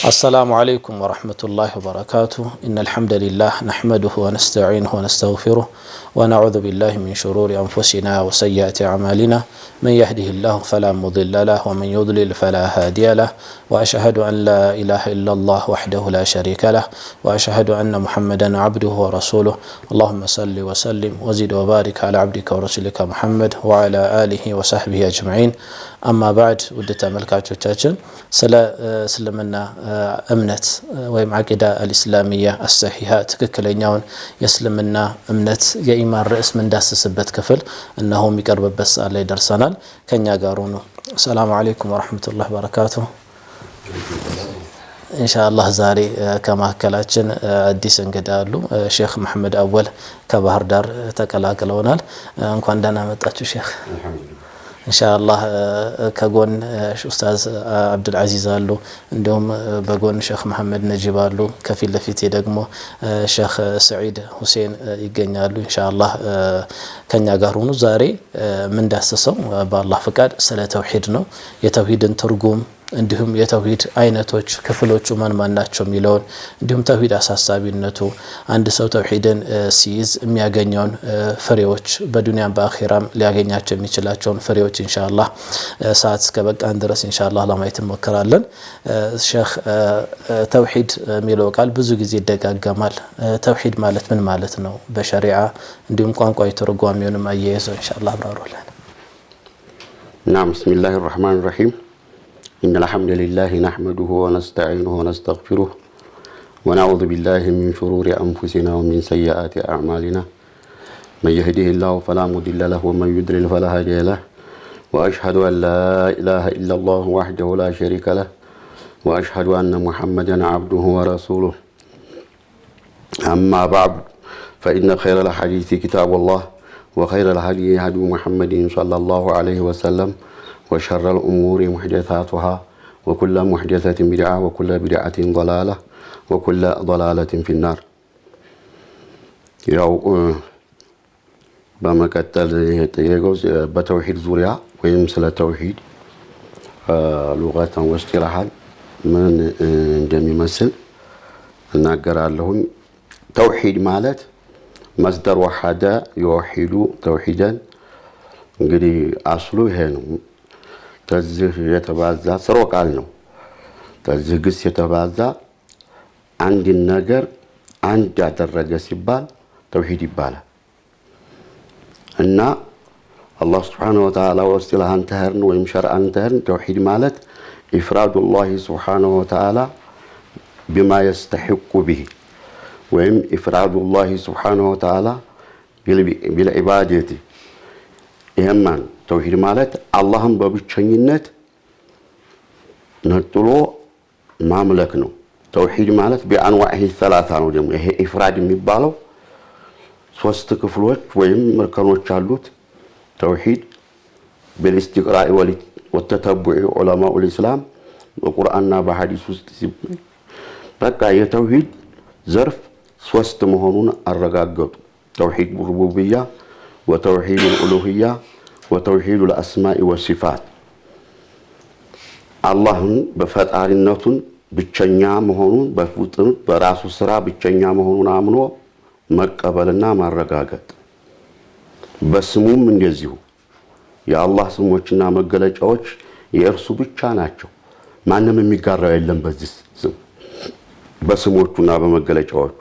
السلام عليكم ورحمة الله وبركاته إن الحمد لله نحمده ونستعينه ونستغفره ونعوذ بالله من شرور أنفسنا وسيئات أعمالنا من يهده الله فلا مضل له ومن يضلل فلا هادي له وأشهد أن لا إله إلا الله وحده لا شريك له وأشهد أن محمدا عبده ورسوله اللهم صل وسلم وزد وبارك على عبدك ورسولك محمد وعلى آله وصحبه أجمعين أما بعد ودت ملكاتوቻችን ስለ እስልምና እምነት ወይም አቂዳ አልእስላሚያ አሰሂሃ ትክክለኛውን የእስልምና እምነት የኢማን ርዕስ ምንዳስስበት ክፍል እነሆ የሚቀርብበት ሰዓት ላይ ደርሰናል። ከኛ ጋር ሁኑ። ሰላም አለይኩም ወራህመቱላሂ ወበረካቱሁ። ኢንሻአላህ ዛሬ ከማከላችን አዲስ እንግዳ አሉ። ሼክ መሐመድ አወል ከባህር ዳር ተቀላቅለውናል። እንኳን ደህና መጣችሁ ሼክ። ኢንሻአላህ ከጎን ኡስታዝ አብዱል አዚዝ አሉ፣ እንዲሁም በጎን ሼክ መሐመድ ነጂብ አሉ፣ ከፊት ለፊት ደግሞ ሼክ ሰዒድ ሁሴን ይገኛሉ። ኢንሻአላህ ከኛ ጋር ሆኑ። ዛሬ ምን ዳሰሰው በአላህ ፍቃድ ስለ ተውሂድ ነው። የተውሂድን ትርጉም እንዲሁም የተውሂድ አይነቶች ክፍሎቹ ማን ናቸው የሚለውን እንዲሁም ተውሂድ አሳሳቢነቱ አንድ ሰው ተውሂድን ሲይዝ የሚያገኘውን ፍሬዎች በዱንያም በአኺራም ሊያገኛቸው የሚችላቸውን ፍሬዎች ኢንሻአላህ ሰዓት እስከበቃን ድረስ ኢንሻአላህ ለማየት እንሞክራለን። ሼክ ተውሂድ የሚለው ቃል ብዙ ጊዜ ይደጋገማል። ተውሂድ ማለት ምን ማለት ነው በሸሪዓ እንዲሁም ቋንቋዊ ትርጓሜውንም አያይዘው ኢንሻአላህ አብራሩልን። نعم بسم الله الرحمن الرحيم إن الحمد لله نحمده ونستعينه ونستغفره ونعوذ بالله من شرور أنفسنا ومن سيئات أعمالنا من يهده الله فلا مضل له ومن يضلل فلا هادي له وأشهد أن لا إله إلا الله وحده لا شريك له وأشهد أن محمدا عبده ورسوله أما بعد فإن خير الحديث كتاب الله وخير الهدي هدي محمد صلى الله عليه وسلم وشر الأمور محدثاتها وكل محدثة بدعة وكل بدعة ضلالة وكل ضلالة في النار. ያው በመቀጠል የተየገው በተውሂድ ዙሪያ ወይም ስለ ተውሂድ ሉጋታን ወስጢላሃን ምን እንደሚመስል እናገራለሁኝ። ተውሂድ ማለት መስደር ወሐደ ይወሂዱ ተውሂደን እንግዲህ አስሉ ይሄ ነው። ተዚህ የተባዛ ስሮ ቃል ነው። ተዚህ ግስ የተባዛ አንድ ነገር አንድ ያደረገ ሲባል ተውሂድ ይባላል እና አላህ Subhanahu Wa Ta'ala ወስጢላሃን ተህርን ወይም ሸርዓን ተህርን ተውሂድ ማለት ኢፍራዱላህ Subhanahu Wa Ta'ala بما يستحق به ወይም ኢፍራዱላህ Subhanahu Wa Ta'ala بالعبادة ይሄማን ተውሂድ ማለት አላህን በብቸኝነት ነጥሎ ማምለክ ነው። ተውሂድ ማለት በአንዋዒ ሰላሳ ነው። ደግሞ ይሄ ኢፍራድ የሚባለው ሶስት ክፍሎች ወይም መርከኖች አሉት። ተውሂድ بالاستقراء والتتبع علماء الإسلام በቁርአንና በሐዲስ ውስጥ በቃ የተውሂድ ዘርፍ ሶስት መሆኑን አረጋገጡ። ተውሂድ ሩቡብያ وتوحيد الألوهية وتوحيد الأسماء والصفات اللهن بفتارنتون ብቸኛ መሆኑን በፍጡር በራሱ ስራ ብቸኛ መሆኑን አምኖ መቀበልና ማረጋገጥ። በስሙም እንደዚሁ የአላህ ስሞችና መገለጫዎች የእርሱ ብቻ ናቸው። ማንም የሚጋራው የለም በዚህ ስም በስሞቹና በመገለጫዎቹ።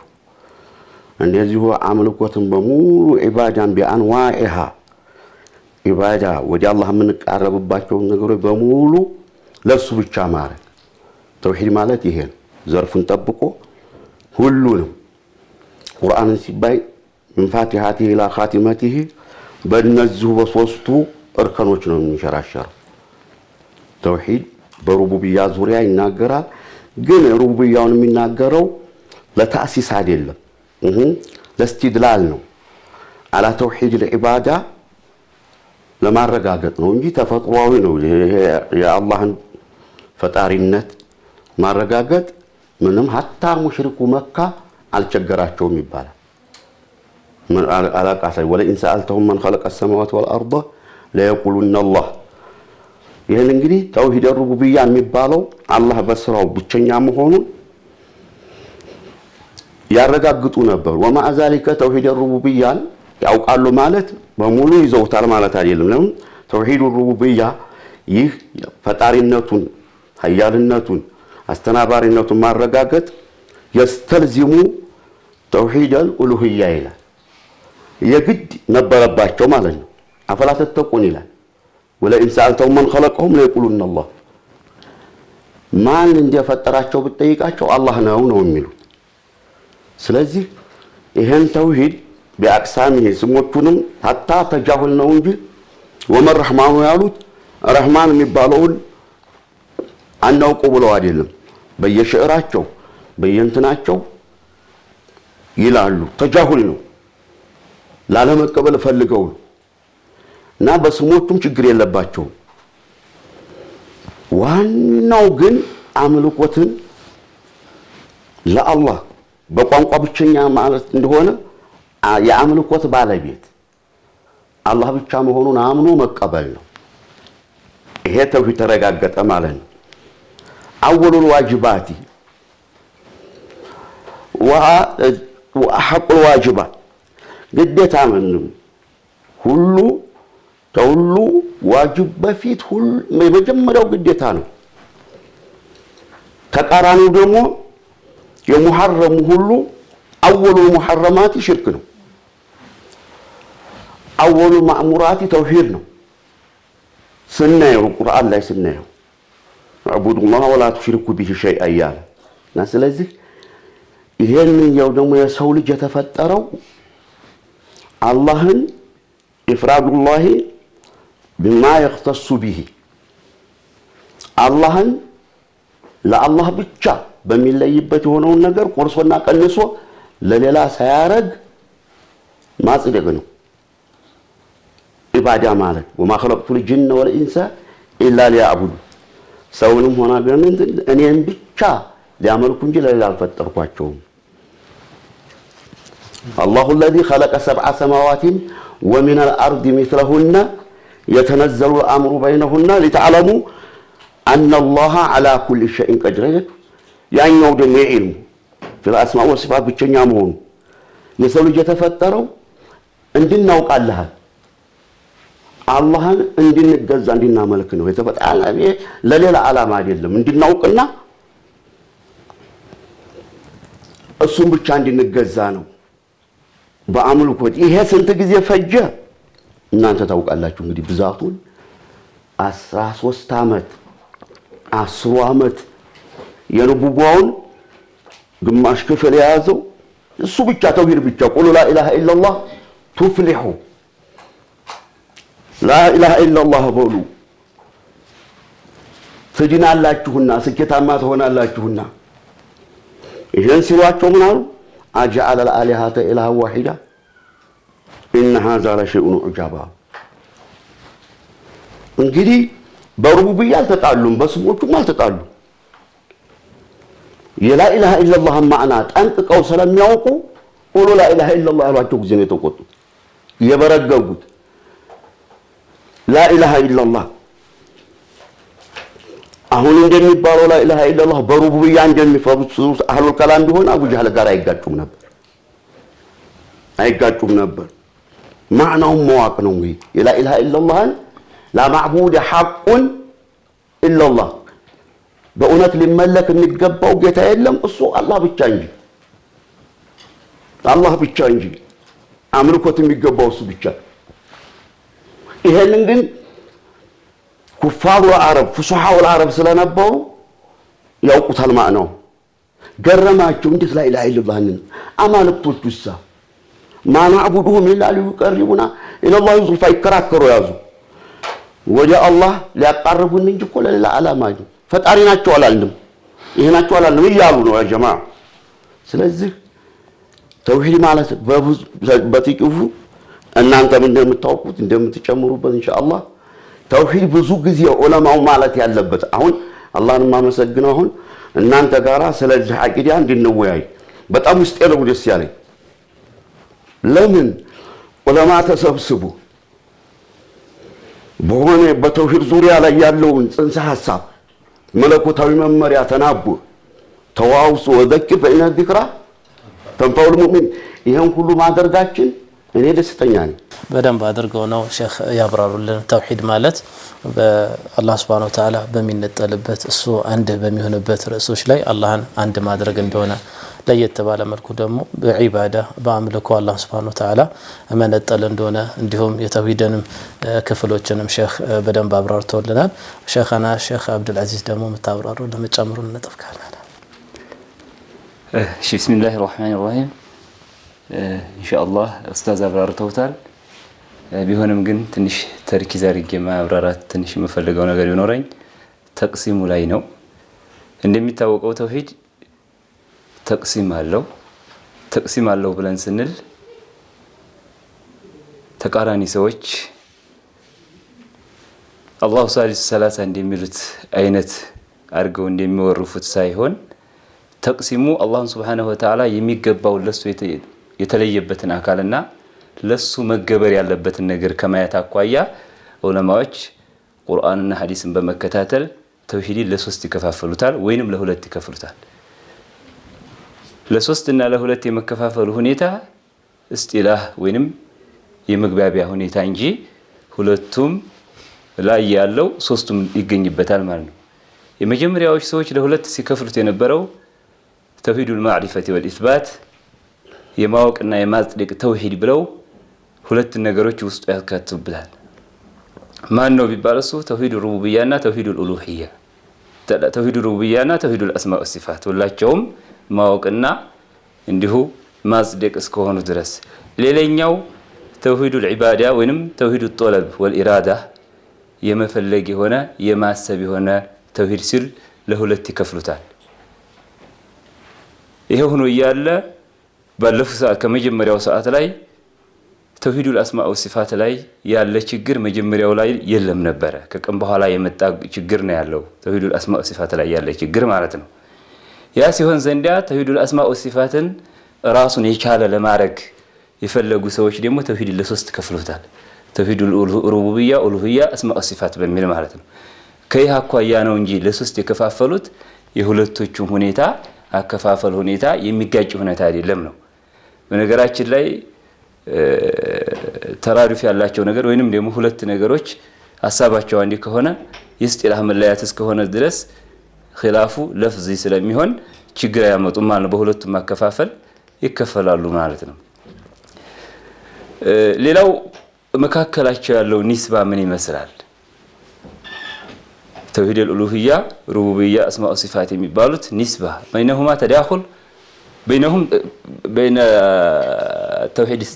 እንደዚሁ አምልኮትን በሙሉ ኢባዳን ቢአንዋኢሃ ኢባዳ ወደ አላህ የምንቃረብባቸው ነገሮች በሙሉ ለሱ ብቻ ማድረግ ተውሂድ ማለት ይሄ ነው። ዘርፉን ጠብቆ ሁሉንም ቁርአንን ሲባይ من فاتحته الى خاتمته በእነዚሁ በሶስቱ እርከኖች ነው የሚሸራሸረው። ተውሂድ በሩቡብያ ዙሪያ ይናገራል። ግን ሩቡብያውን የሚናገረው ለታሲስ አይደለም ለስትድላል ነው። على توحيد العبادة لما رغاغط ነው እንጂ ተፈጥሯዊ ነው። የአላህን ፈጣሪነት ማረጋገጥ ምንም hatta ሙሽሪኩ መካ አልቸገራቸውም ይባላል። من علاقه ولا ان سالتهم من خلق السماوات والارض لا يقولون الله ይሄን እንግዲህ ተውሂድ ሩቡብያ የሚባለው አላህ በስራው ብቸኛ መሆኑን ያረጋግጡ ነበር። ወማዓ ዛሊከ ተውሂድ ሩቡብያን ያውቃሉ ማለት በሙሉ ይዘውታል ማለት አይደለም። ለምን ተውሂድ ሩቡብያ ይህ ፈጣሪነቱን ኃያልነቱን አስተናባሪነቱን ማረጋገጥ يستلزم توحيد الألوهية إلى يجد نبرباتهم ማለት ነው أفلا تتقون إلى ولئن سألتهم من خلقهم ليقولون الله ማን እንደፈጠራቸው ብትጠይቃቸው አላህ ነው የሚሉት። ስለዚህ ይሄን ተውሂድ በአቅሳሚ ስሞቹንም hatta ተጃሁል ነው እንጂ ወመን ረህማኑ ያሉት ረህማን የሚባለውን አናውቁ ብለው አይደለም በየሽዕራቸው በየንትናቸው ይላሉ። ተጃሁል ነው ላለመቀበል ፈልገው እና በስሞቹም ችግር የለባቸው። ዋናው ግን አምልኮትን ለአላህ በቋንቋ ብቸኛ ማለት እንደሆነ የአምልኮት ባለቤት አላህ ብቻ መሆኑን አምኖ መቀበል ነው። ይሄ ተውሂድ ተረጋገጠ ማለት ነው። አወሉል ዋጅባቲ وحق الواجبات ግዴታ ምንም ሁሉ ተውሉ ዋጅብ በፊት ሁሉ የመጀመሪያው ግዴታ ነው። ተቃራኒው ደግሞ የሙሐረሙ ሁሉ አወሉ ሙሐረማት ሽርክ ነው። አወሉ ማእሙራት ተውሂድ ነው። ስናየው ቁርአን ላይ ስናየው አቡዱላህ ወላ ትሽሪኩ ቢሂ ሸይአ ያለ እና ስለዚህ ይሄን ያው ደግሞ የሰው ልጅ የተፈጠረው አላህን ኢፍራዱላህ بما يختص به አላህን ለአላህ ብቻ በሚለይበት የሆነውን ነገር ቆርሶና ቀንሶ ለሌላ ሳያረግ ማጽደቅ ነው ኢባዳ ማለት وما خلقت الجن والانس الا ليعبدون ሰውንም ሆነ ገነት እኔን ብቻ ሊያመልኩ እንጂ ለሌላ አልፈጠርኳቸውም። الله الذي خلق 7 سماوات ومن الارض مثلهن يتنزل الامر بينهن لتعلموا ان الله على كل شيء قدير ያኛው ደግሞ ኢልሙ في الاسماء والصفات ብቸኛ መሆኑ የሰው ልጅ የተፈጠረው እንድናውቃለህ አላህን እንድንገዛ እንድናመልክ ነው የተፈጠረው ለሌላ ዓላማ አይደለም እንድናውቅና እሱን ብቻ እንድንገዛ ነው በአምልኮት። ይሄ ስንት ጊዜ ፈጀ እናንተ ታውቃላችሁ እንግዲህ ብዛቱን 13 አመት 10 አመት የነብዩውን ግማሽ ክፍል የያዘው እሱ ብቻ ተውሂድ ብቻ ቁሉ ላ ኢላሃ ኢላላህ ቱፍሊሑ ላ ኢላሃ ኢላላህ በሉ ትድናላችሁና ስኬታማ ትሆናላችሁና። ይሄን ሲሏቸው ምን አሉ? አጀዐለ አልአሊሀተ ኢላሃ ዋሂዳ ኢነ ሃዛ ለሸይኡን ዑጃባ። እንግዲህ በሩቡብያ አልተጣሉም፣ በስሞቹም አልተጣሉም። የላ ኢላሃ ኢላላህ ማዕና ጠንቅቀው ስለሚያውቁ ቁሉ ላ ኢላሃ ኢላላህ ያሏቸው ጊዜ ነው የተቆጡት የበረገጉት። ላ ኢላሃ ኢላላህ አሁን እንደሚባለው ላ ኢላሃ ኢላላህ በሩቡብያ እንደሚፈሩት አህሉል ከላም ቢሆን አቡ ጀህል ጋር አይጋጩም ነበር። ማዕናው መዋቅ ነው እንግዲህ የላ ኢላሃ ኢላላህ ላ ማዕቡድ ሐቁን ኢላላህ በእውነት ሊመለክ የሚገባው ጌታ የለም እሱ አላህ ብቻ እንጂ አምልኮት የሚገባው እሱ ብቻ። ይሄንን ግን ኩፋሩ አረብ ፍሱሐው አረብ ስለነበሩ ያውቁታል ማዕናው። ገረማቸው እንዴት ላ ኢላሃ ኢላላህ አማልክቶቹሳ ማናዕቡዱሁም ኢላ ሊቀርቡና ኢላላህ ዙልፋ ይከራከሩ ያዙ ወደ አላህ ሊያቃርቡን እንጂ እኮ ለሌላ ዓላማ ፈጣሪ ናቸው አላልንም ይሄ ናቸው አላልንም እያሉ ነው ያ ጀማዓ። ስለዚህ ተውሂድ ማለት በጥቂቱ እናንተም እንደምታውቁት እንደምትጨምሩበት ኢንሻአላህ ተውሂድ ብዙ ጊዜ ዑለማው ማለት ያለበት አሁን አላህን ማመሰግነው አሁን እናንተ ጋራ ስለዚህ አቂዳ እንድንወያይ በጣም ውስጤ ነው ደስ ያለኝ። ለምን ዑለማ ተሰብስቡ በሆነ በተውሂድ ዙሪያ ላይ ያለውን ጽንሰ ሐሳብ መለኮታዊ መመሪያ ተናቦ ተዋውሶ ወዘክር በእነ ዚክራ ተንፈዑል ሙእሚን ይሄን ሁሉ ማድረጋችን እኔ ደስተኛ ነኝ። በደንብ አድርገው ነው ሼክ ያብራሩልን። ተውሂድ ማለት በአላህ Subhanahu Wa Ta'ala በሚነጠልበት እሱ አንድ በሚሆንበት ርዕሶች ላይ አላህን አንድ ማድረግ እንደሆነ ለየት ባለ መልኩ ደግሞ በዒባዳ በአምልኮ አላህ Subhanahu Wa Ta'ala መነጠል እንደሆነ እንዲሁም የተውሂድንም ክፍሎችንም ሼክ በደንብ አብራርተውልናል። ሼኻና ሼክ አብዱል አዚዝ ደግሞ መታብራሩ ለመጨመሩን ነጥብካል። ቢስሚላሂር ረህማኒር ረሂም ኢንሻአላህ ኡስታዝ አብራርተውታል። ቢሆንም ግን ትንሽ ተርኪዝ አድርጌ ማብራራት ትንሽ የምፈልገው ነገር ቢኖረኝ ተቅሲሙ ላይ ነው። እንደሚታወቀው ተውሂድ ተቅሲም አለው ብለን ስንል ተቃራኒ ሰዎች አላሁ ሳሊሱ ሰላሳ እንደሚሉት አይነት አድርገው እንደሚወርፉት ሳይሆን ተቅሲሙ አላህን ሱብሓነሁ ወተዓላ የሚገባው ለሱ የተለየበትን አካልና ለሱ መገበር ያለበትን ነገር ከማየት አኳያ ዑለማዎች ቁርአንና ሐዲስን በመከታተል ተውሂድን ለሶስት ይከፋፈሉታል ወይንም ለሁለት ይከፍሉታል። ለሶስት እና ለሁለት የመከፋፈሉ ሁኔታ እስጢላህ ወይንም የመግባቢያ ሁኔታ እንጂ ሁለቱም ላይ ያለው ሶስቱም ይገኝበታል ማለት ነው። የመጀመሪያዎች ሰዎች ለሁለት ሲከፍሉት የነበረው ተውሂዱል ማዕሪፈቲ ወልኢስባት የማወቅና የማጽደቅ ተውሂድ ብለው ሁለት ነገሮች ውስጥ ያካትቱብታል። ማን ነው ቢባል እሱ ተውሂድ ሩቡቢያና ተውሂዱል ኡሉሂያ ተውሂዱል ሩቡቢያና ተውሂዱል አስማ ወሲፋት ሁላቸውም ማወቅና እንዲሁ ማጽደቅ እስከሆኑ ድረስ ሌላኛው ተውሂዱል ዒባዳ ወይንም ተውሂዱል ጦለብ ወልኢራዳ የመፈለግ የሆነ የማሰብ የሆነ ተውሂድ ሲል ለሁለት ይከፍሉታል። ይሄ ሆኖ እያለ ባለፈው ሰዓት ከመጀመሪያው ሰዓት ላይ ተውሂዱል አስማ ወሲፋት ላይ ያለ ችግር መጀመሪያው ላይ የለም ነበር። ከቀን በኋላ የመጣ ችግር ነው ያለው ተውሂዱል አስማ ወሲፋት ላይ ያለ ችግር ማለት ነው። ያ ሲሆን ዘንዳ ተውሂዱል አስማ ወሲፋትን ራሱን የቻለ ለማድረግ የፈለጉ ሰዎች ደግሞ ተውሂድን ለሶስት ከፍሉታል። ተውሂዱል ሩቡቢያ ኡሉሂያ አስማ ወሲፋት በሚል ማለት ነው። ከይህ አኳያ ነው እንጂ ለሶስት የከፋፈሉት የሁለቶቹም ሁኔታ አከፋፈል ሁኔታ የሚጋጭ ሁኔታ አይደለም ነው። በነገራችን ላይ ተራሪፍ ያላቸው ነገር ወይንም ደግሞ ሁለት ነገሮች ሐሳባቸው አንድ ከሆነ የስጢላህ መለያት እስከሆነ ድረስ ኺላፉ ለፍዚ ስለሚሆን ችግር ያመጡም ማለት ነው። በሁለቱም ማከፋፈል ይከፈላሉ ማለት ነው። ሌላው መካከላቸው ያለው ኒስባ ምን ይመስላል? ተውሂዱል ኡሉሂያ ሩቡቢያ አስማ ወሲፋት የሚባሉት ኒስባ በይነሁማ ተዳኹል በይነሁም በይነ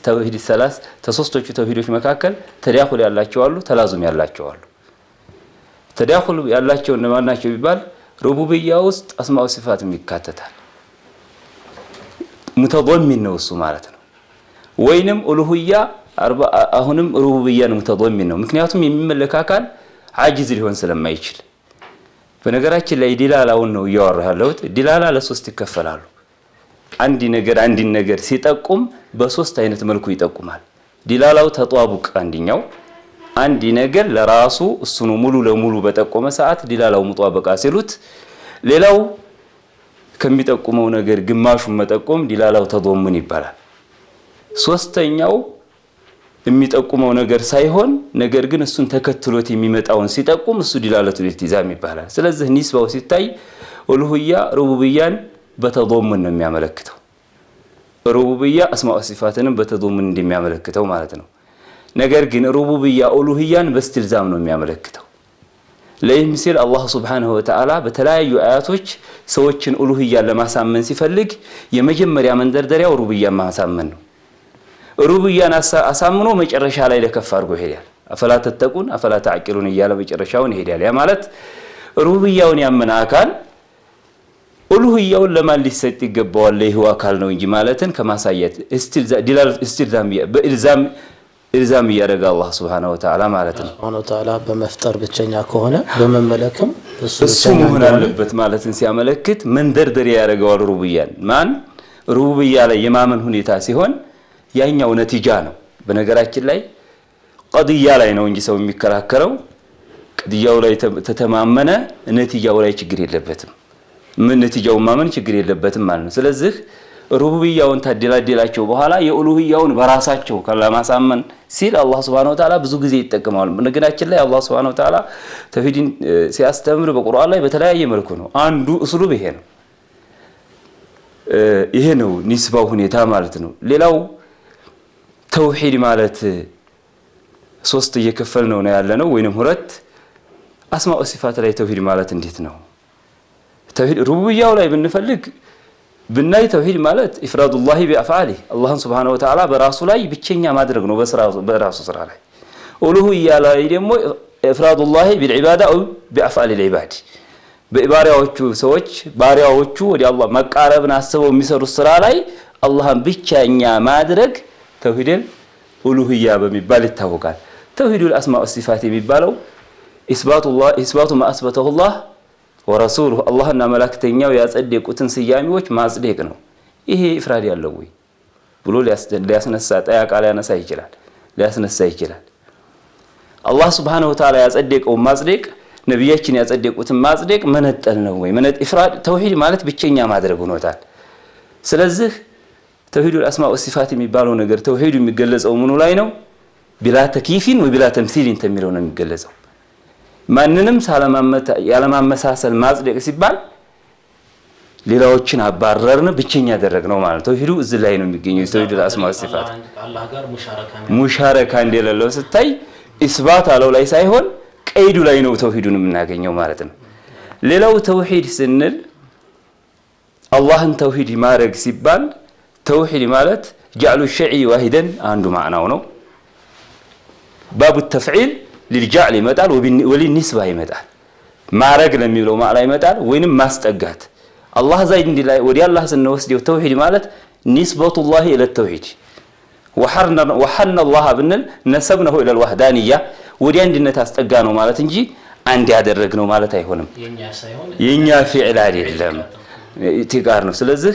ተውሂድ ሰላስ ተሶስቶቹ ተውሂዶች መካከል ተዳኹል ያላቸው አሉ፣ ተላዙም ያላቸው አሉ። ተዳኹል ያላቸው እነማን ናቸው ቢባል ሩቡቢያ ውስጥ አስማ ወሲፋትም ይካተታል። ሙተضمن ነው እሱ ማለት ነው። ወይንም ኡሉሂያ አሁንም ሩቡቢያን ሙተضمن ነው። ምክንያቱም የሚመለክ አካል አጂዝ ሊሆን ስለማይችል በነገራችን ላይ ዲላላውን ነው ያወራሁት። ዲላላ ለሶስት ይከፈላሉ። አንዲ ነገር ሲጠቁም በሶስት አይነት መልኩ ይጠቁማል። ዲላላው ተጧቡቅ አንዲኛው አንዲ ነገር ለራሱ እሱ ነው ሙሉ ለሙሉ በጠቆመ ሰዓት ዲላላው ሙጧበቃ ሲሉት፣ ሌላው ከሚጠቁመው ነገር ግማሹን መጠቆም ዲላላው ተضمن ይባላል። ሶስተኛው የሚጠቁመው ነገር ሳይሆን ነገር ግን እሱን ተከትሎት የሚመጣውን ሲጠቁም እሱ ዲላለቱል ኢልቲዛም ይባላል። ስለዚህ ኒስባው ሲታይ ኡሉሂያ ሩቡቢያን በተضمن ነው የሚያመለክተው፣ ሩቡቢያ አስማ ወሲፋትንም በተضمن እንደሚያመለክተው ማለት ነው። ነገር ግን ሩቡቢያ ኡሉሂያን በስትልዛም ነው የሚያመለክተው። ለይህም ሲል አላህ ሱብሓነሁ ወተዓላ በተለያዩ አያቶች ሰዎችን ኡሉሂያን ለማሳመን ሲፈልግ የመጀመሪያ መንደርደሪያው ሩቡቢያን ማሳመን ነው። ሩቡቢያን አሳምኖ መጨረሻ ላይ ለከፍ አድርጎ ይሄዳል። አፈላ ተተቁን አፈላ ተዓቂሉን እያለ መጨረሻውን ይሄዳል። ያ ማለት ሩቡቢያውን ያመነ አካል ኡሉሂያውን ለማን ሊሰጥ ይገባዋል? ይሄው አካል ነው እንጂ ማለትን ከማሳየት ኢልዛም ያደረገ አላህ Subhanahu Wa Ta'ala ማለት ነው። Subhanahu Wa Ta'ala በመፍጠር ብቸኛ ከሆነ በመመለክም እሱ መሆን አለበት ማለትን ሲያመለክት መንደርደሪያ ያደረገዋል ሩቡቢያን። ማን ሩቡቢያ ላይ የማመን ሁኔታ ሲሆን ያኛው ነቲጃ ነው። በነገራችን ላይ ቀድያ ላይ ነው እንጂ ሰው የሚከራከረው ቀድያው ላይ ተተማመነ ነቲጃው ላይ ችግር የለበትም። ምን ነቲጃው ማመን ችግር የለበትም ማለት ነው። ስለዚህ ሩቡብያውን ታደላደላቸው በኋላ የኡሉህያውን በራሳቸው ለማሳመን ሲል አላህ Subhanahu Wa Ta'ala ብዙ ጊዜ ይጠቀማል። ነገራችን ላይ አላህ Subhanahu Wa Ta'ala ተውሂድን ሲያስተምር በቁርአን ላይ በተለያየ መልኩ ነው። አንዱ እስሉብ ይሄ ነው። ይሄ ነው ኒስባው ሁኔታ ማለት ነው። ሌላው ተውሂድ ማለት ሶስት እየከፈል ነው ያለነው ወይንም ሁለት አስማኡ ሲፋት ላይ ተውሂድ ማለት እንዴት ነው? ተውሂድ ሩቡብያው ላይ ብንፈልግ ብናይ ተውሂድ ማለት ኢፍራዱላሂ ቢአፍዓሊሂ አላህን Subhanahu Wa Ta'ala በራሱ ላይ ብቸኛ ማድረግ ነው በራሱ ስራ ላይ። ኡሉህያ ላይ ደግሞ ኢፍራዱላሂ ቢልዒባዳ አው ቢአፍዓሊል ዒባድ በባሪያዎቹ ሰዎች ባሪያዎቹ ወደ አላህ መቃረብን አስበው የሚሰሩት ስራ ላይ አላህን ብቸኛ ማድረግ ተውሂድን ኡሉህያ በሚባል ይታወቃል። ተውሂዱል አስማኡ ሲፋት የሚባለው ኢስባቱ ማ አስበተሁ አላህ ወረሱሉሁ አላህና መላእክተኛው ያጸደቁትን ስያሜዎች ማጽደቅ ነው። ይሄ ኢፍራድ ያለው ወይ ብሎ ሊያስነሳ ጠያቃ ሊያነሳ ይችላል ሊያስነሳ ይችላል። አላህ Subhanahu Wa Ta'ala ያጸደቀው ማጽደቅ ነብያችን ያጸደቁትን ማጽደቅ መነጠል ነው ወይ? ኢፍራድ ተውሂድ ማለት ብቸኛ ማድረግ ሆኖታል። ስለዚህ ተውሂዱል አስማኡ ሲፋት የሚባለው ነገር ተውሂዱ የሚገለጸው ምኑ ላይ ነው? ቢላ ተኪፊን ወቢላ ተምሲሊን ተሚለው ነው የሚገለጸው። ማንንም ያለማመሳሰል ማጽደቅ ሲባል ሌላዎችን አባረርን ብቸኛ ያደረግነው ማለት ነው። ተውሂዱ እዚህ ላይ ነው የሚገኘው። ተውሂዱል አስማኡ ሲፋት አላህ ጋር ሙሻረካ እንደሌለው ስታይ ኢስባት አለው ላይ ሳይሆን ቀይዱ ላይ ነው ተውሂዱን የምናገኘው ማለት ነው። ሌላው ተውሂድ ስንል አላህን ተውሂድ ማድረግ ሲባል ተውሂድ ማለት ጀዕሉ ሸይኢ ዋሂደን አንዱ ማዕናው ነው። ባቡ ተፍዒል ሊልጀዕል ይመጣል ወሊኒስባ ይመጣል። ማረግ ለሚለው ማዕና ይመጣል ወይንም ማስጠጋት አላህ ዘንድ ላይ ወዲ አላህ ስንወስደው ተውሂድ ማለት ኒስበቱላሂ ኢለ ተውሂድ ወሐና አላህ ብንል ነሰብነሁ ኢለ الوحدانيه ወዲ አንድነት አስጠጋ ነው ማለት እንጂ አንድ ያደረግ ነው ማለት አይሆንም። የኛ ፊዕል አይደለም ኢትቃር ነው። ስለዚህ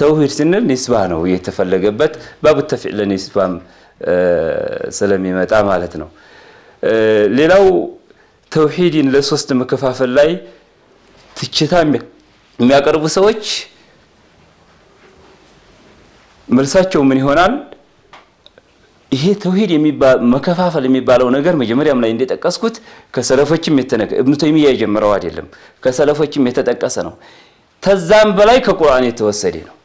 ተውሂድ ስንል ኒስባ ነው የተፈለገበት ባቡ ተፍዒል ለኒስባም ስለሚመጣ ማለት ነው። ሌላው ተውሂድን ለሶስት መከፋፈል ላይ ትችታ የሚያቀርቡ ሰዎች መልሳቸው ምን ይሆናል? ይሄ ተውሂድ የሚባል መከፋፈል የሚባለው ነገር መጀመሪያም ላይ እንደጠቀስኩት ከሰለፎችም ኢብኑ ተይሚያ የጀመረው አይደለም ከሰለፎችም የተጠቀሰ ነው። ተዛም በላይ ከቁርአን የተወሰደ ነው።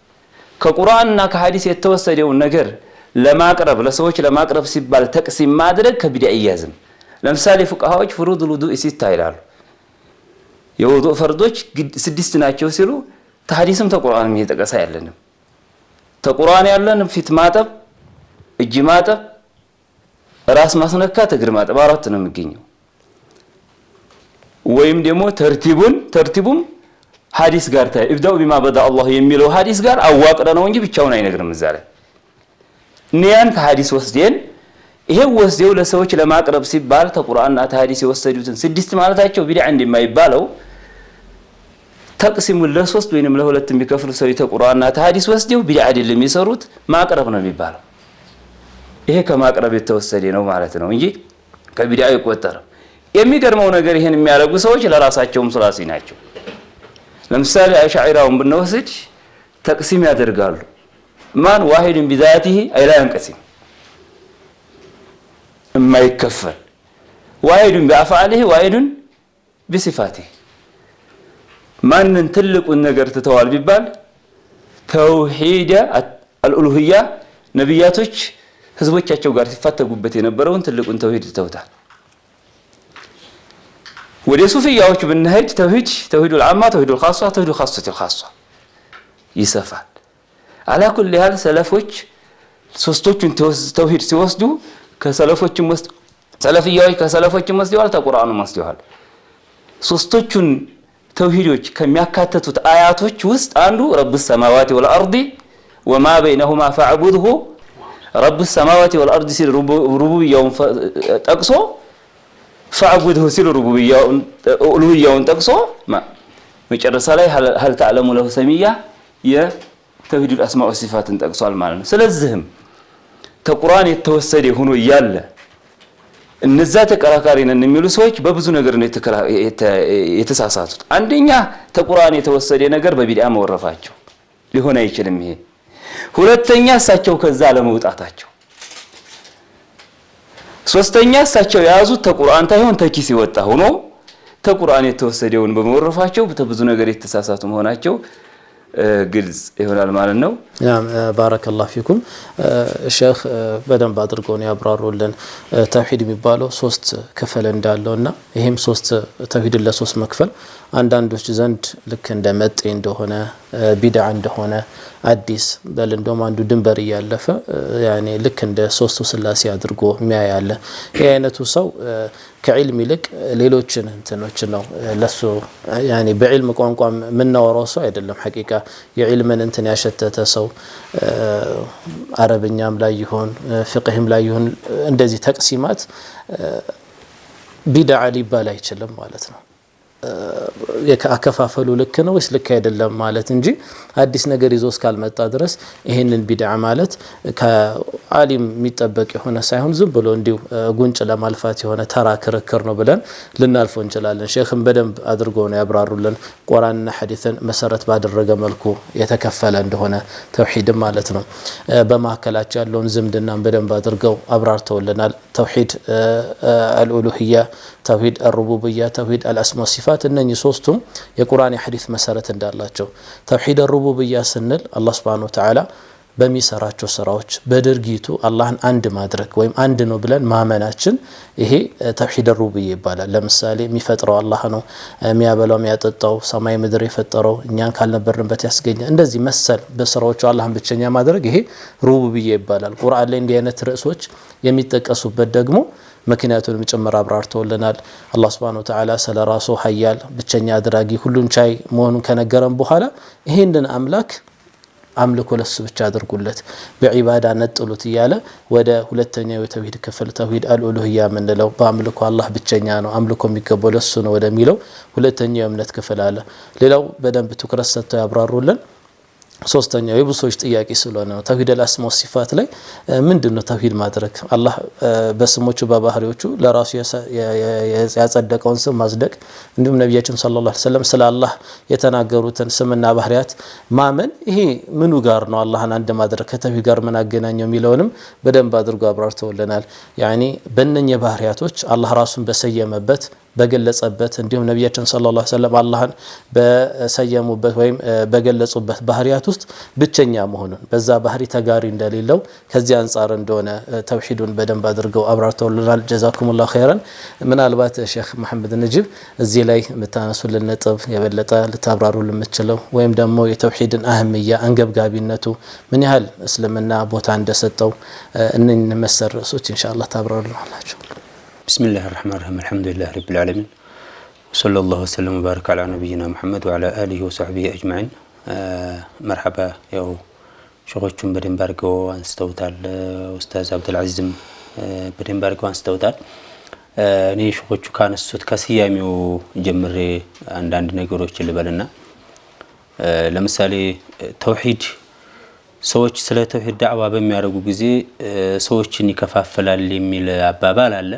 ከቁርአንና ከሐዲስ የተወሰደውን ነገር ለማቅረብ ለሰዎች ለማቅረብ ሲባል ተቅሲም ማድረግ ከቢድዓ ይያዝም። ለምሳሌ ፉቃሃዎች ፍሩዱል ውዱእ ሲታ ይላሉ። የውዱእ ፈርዶች 6 ናቸው ሲሉ ተሐዲስም ተቁርአንም እየጠቀሰ ያለንም ተቁርአን ያለን ፊት ማጠብ እጅ ማጠብ ራስ ማስነካት እግር ማጠብ 4 ነው የሚገኘው። ወይም ደግሞ ተርቲቡም ሐዲስ ጋር ታይ ኢብዳኡ ቢማ በዳ አላህ የሚለው ሐዲስ ጋር አዋቅረ ነው እንጂ ብቻውን አይነግርም። እዛ ላይ ኒያን ተሐዲስ ወስደን ይሄ ወስደው ለሰዎች ለማቅረብ ሲባል ተቁርአንና ተሐዲስ የወሰዱትን 6 ማለታቸው ቢድዓ እንደማይባለው ተቅሲሙ ለ3 ወይንም ለ2 የሚከፍሉ ሰው ተቁርአንና ተሐዲስ ወስደው ቢድዓ አይደለም የሚሰሩት ማቅረብ ነው የሚባለው። ይሄ ከማቅረብ የተወሰደ ነው ማለት ነው እንጂ ከቢድዓ አይቆጠርም። የሚገርመው ነገር ይሄን የሚያደርጉ ሰዎች ለራሳቸውም ሱላሲ ናቸው። ለምሳሌ አሽዓሪውን ብንወስድ ተቅሲም ያደርጋሉ። ማን ዋሂድን ቢዛቲሂ አይላ ينقسم የማይከፈል ዋሂድን ቢአፍዓሊሂ ዋሂድን ቢሲፋቲሂ ማንን ትልቁን ነገር ተተዋል ቢባል ተውሂድ አልኡሉህያ ነብያቶች ህዝቦቻቸው ጋር ሲፋተጉበት የነበረውን ትልቁን ተውሂድ ተውታል። ወደ ሱፊያዎች ብንሄድ ተውሂዱል አማ ተውሂዱል ኻሷ ተውሂዱ ኻሷቱል ኻሷ ይሰፋል። አላ ኩል ያህል ሰለፎች ሶስቶቹን ተውሂድ ሲወስዱ ከሰለፎችም ውስጥ ሰለፊያዎች ከሰለፎችም ወስደዋል ተቁርአኑም ወስደዋል። ሶስቶቹን ተውሂዶች ከሚያካተቱት አያቶች ውስጥ አንዱ ረቡስ ሰማዋቲ ወልአርዲ ወማ በይነሁማ ፈዕቡድሁ ረቡስ ሰማዋቲ ወልአርዲ ሲል ሩቡብያውን ጠቅሶ ፈዕቡድሁ ሲል ሩቡብያውን ኡሉህያውን ጠቅሶ መጨረሻ ላይ ሀል ተዕለሙ ለሁ ሰሚያ የተውሂዱል አስማኡ ሲፋትን ጠቅሷል ማለት ነው። ስለዚህም ተቁርአን የተወሰደ ሆኖ እያለ እነዛ ተከራካሪ ነን የሚሉ ሰዎች በብዙ ነገር ነው የተሳሳቱት። አንደኛ ተቁርአን የተወሰደ ነገር በቢድዓ መወረፋቸው ሊሆን አይችልም ይሄ። ሁለተኛ እሳቸው ከዛ ለመውጣታቸው፣ ሶስተኛ እሳቸው የያዙት ተቁርአን ታይሆን ተኪስ ይወጣ ሆኖ ተቁርአን የተወሰደውን በመወረፋቸው በብዙ ነገር የተሳሳቱ መሆናቸው ግልጽ ይሆናል ማለት ነው። ባረከላሁ ፊኩም ሼኽ በደንብ አድርገው ነው ያብራሩልን። ተውሂድ የሚባለው 3 ክፍል እንዳለውና ይሄም 3 ተውሂድን ለ3 መክፈል አንዳንዶች ዘንድ ልክ እንደ መጤ እንደሆነ ቢድዓ እንደሆነ አዲስ በል እንደውም አንዱ ድንበር ያለፈ ያኔ ልክ እንደ 3ቱ ስላሴ አድርጎ የሚያያለ ይሄ አይነቱ ሰው ከዕልም ይልቅ ሌሎችን እንትኖች ነው ለሱ ያኔ በዕልም ቋንቋ ምናወራው ሰው አይደለም። ሐቂቃ የዕልምን እንትን ያሸተተ ሰው አረብኛም ላይ ይሆን ፍቅህም ላይ ይሆን እንደዚህ ተቅሲማት ቢድዓ ሊባል አይችልም ማለት ነው። የከአከፋፈሉ ልክ ነው ወይስ ልክ አይደለም ማለት እንጂ አዲስ ነገር ይዞ እስካልመጣ ድረስ ይሄንን ቢድዓ ማለት ከዓሊም የሚጠበቅ የሆነ ሳይሆን ዝም ብሎ እንዲሁ ጉንጭ ለማልፋት የሆነ ተራ ክርክር ነው ብለን ልናልፈው እንችላለን። ሼኽም በደንብ አድርጎ ነው ያብራሩልን ቁርአንና ሐዲስን መሰረት ባደረገ መልኩ የተከፈለ እንደሆነ ተውሂድ ማለት ነው። በማከላቸው ያለውን ዝምድናን በደንብ አድርገው አብራርተውልናል። ተውሂድ አልኡሉሂያ፣ ተውሂድ አልሩቡብያ፣ ተውሂድ አልአስማ ወሲፋት እነኚህ ሶስቱም የቁርአን የሐዲስ መሰረት እንዳላቸው ተውሂድ አልሩቡብያ ስንል አላህ Subhanahu Wa Ta'ala በሚሰራቸው ስራዎች በድርጊቱ አላህን አንድ ማድረግ ወይም አንድ ነው ብለን ማመናችን ይሄ ተውሂድ አልሩቡብያ ይባላል። ለምሳሌ የሚፈጥረው አላህ ነው፣ የሚያበላው የሚያጠጣው ሰማይ ምድር የፈጠረው እኛን ካልነበርንበት ያስገኘ እንደዚህ መሰል በስራዎቹ አላህን ብቸኛ ማድረግ ይሄ ሩቡብያ ይባላል። ቁርአን ላይ እንዲህ አይነት ርዕሶች የሚጠቀሱበት ደግሞ ምክንያቱንም ጭምር አብራርተውልናል። አላህ Subhanahu Wa Ta'ala ስለራሱ ሀያል ብቸኛ አድራጊ ሁሉን ቻይ መሆኑን ከነገረን በኋላ ይሄንን አምላክ አምልኮ ለሱ ብቻ አድርጉለት በዒባዳ ነጥሉት እያለ ወደ ሁለተኛው የተውሂድ ክፍል ተውሂድ አልኡሉሂያ ምንለው በአምልኮ አላህ ብቸኛ ነው አምልኮ የሚገባው ለሱ ነው ወደሚለው ሁለተኛው የእምነት ክፍል አለ። ሌላው በደንብ ትኩረት ሰጥተው ያብራሩልን ሶስተኛው የብዙዎች ጥያቄ ስለሆነ ነው ተውሂድ አልአስማ ወሲፋት ላይ ምንድነው ተውሂድ ማድረግ? አላህ በስሞቹ በባህሪዎቹ ለራሱ ያጸደቀውን ስም ማጽደቅ እንዲሁም ነብያችን ሰለላሁ ዐለይሂ ወሰለም ስለ አላህ የተናገሩትን ስምና ባህሪያት ማመን ይሄ ምኑ ጋር ነው አላህን አንድ ማድረግ ከተውሂድ ጋር ምን አገናኘው የሚለውንም በደንብ አድርጎ አብራርተውልናል። ያኒ በእነኚህ ባህሪያቶች አላህ ራሱን በሰየመበት በገለጸበት እንዲሁም ነብያችን ሰለላሁ ዐለይሂ ወሰለም አላህን በሰየሙበት ወይም በገለጹበት ባህሪያት ውስጥ ብቸኛ መሆኑን በዛ ባህሪ ተጋሪ እንደሌለው ከዚህ አንፃር እንደሆነ ተውሂዱን በደንብ አድርገው አብራርተውልናል። ጀዛኩሙላሁ ኸይራን። ምናልባት ሼኽ መሐመድ ነጂብ እዚህ ላይ የምታነሱልን ነጥብ የበለጠ ልታብራሩልን የምትችለው ወይም ደግሞ የተውሂድን አህምያ አንገብጋቢነቱ ምን ያህል እስልምና ቦታ እንደሰጠው እነኚህ መሰል ርዕሶች ኢንሻአላህ ታብራሩልናላችሁ። بسم الله الرحمن الرحيم الحمد لله رب العالمين وصلى الله وسلم وبارك على نبينا محمد وعلى آله وصحبه أجمعين مرحبا يا شغلكم بدين باركو انستوتال أستاذ عبد العزيز بدين باركو انستوتال እኔ ሾኮቹ ካነሱት ከስያሜው ጀምሬ አንዳንድ ነገሮች ልበልና ለምሳሌ ተውሂድ ሰዎች ስለ ተውሂድ ዳዕዋ በሚያደርጉ ጊዜ ሰዎችን ይከፋፈላል የሚል አባባል አለ።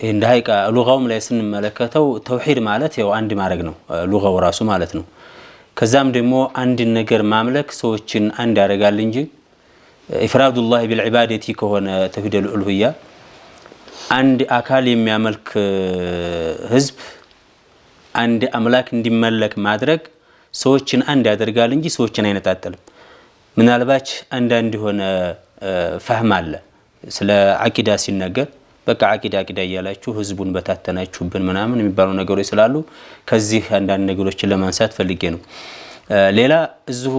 እንደ ሀይቃ ሉጋውም ላይ ስንመለከተው ተውሂድ ማለት ያው አንድ ማድረግ ነው ሉጋው ራሱ ማለት ነው። ከዛም ደግሞ አንድ ነገር ማምለክ ሰዎችን አንድ ያደርጋል እንጂ ኢፍራዱላህ ቢልዒባደቲ ከሆነ ተውሂድ አልኡሉሂያ አንድ አካል የሚያመልክ ህዝብ አንድ አምላክ እንዲመለክ ማድረግ ሰዎችን አንድ ያደርጋል እንጂ ሰዎችን አይነጣጠልም። ምናልባት አንዳንድ ሆነ ፈህም አለ ስለ አቂዳ ሲነገር በቃ አቂዳ እያላችሁ ህዝቡን በታተናችሁብን ምናምን የሚባሉ ነገሮች ስላሉ ከዚህ አንዳንድ ነገሮችን ለማንሳት ፈልጌ ነው። ሌላ እዚሁ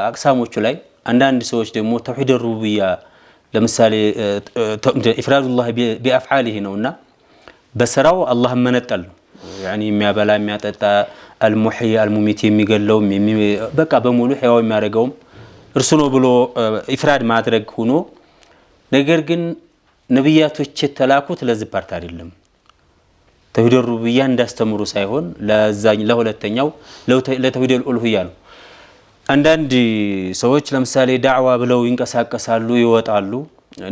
አቅሳሞቹ ላይ አንዳንድ ሰዎች ደግሞ ተውሂድ ሩቡብያ ለምሳሌ ኢፍራዱላህ ቢአፍዓሊሂ ነውና በስራው አላህ መነጠል ነው። ያኒ የሚያበላ የሚያጠጣ አልሙህይ አልሙሚት የሚገለው በቃ በሙሉ ህያው የሚያደርገው እርሱ ነው ብሎ ኢፍራድ ማድረግ ሆኖ ነገር ግን ነብያቶች የተላኩት ለዚህ ፓርት አይደለም። ተውሂድ ሩቡብያ እንዳስተምሩ ሳይሆን ለዛኝ ለሁለተኛው ለተውሂድ አልኡሉሂያ ነው። አንዳንድ ሰዎች ለምሳሌ ዳዕዋ ብለው ይንቀሳቀሳሉ ይወጣሉ።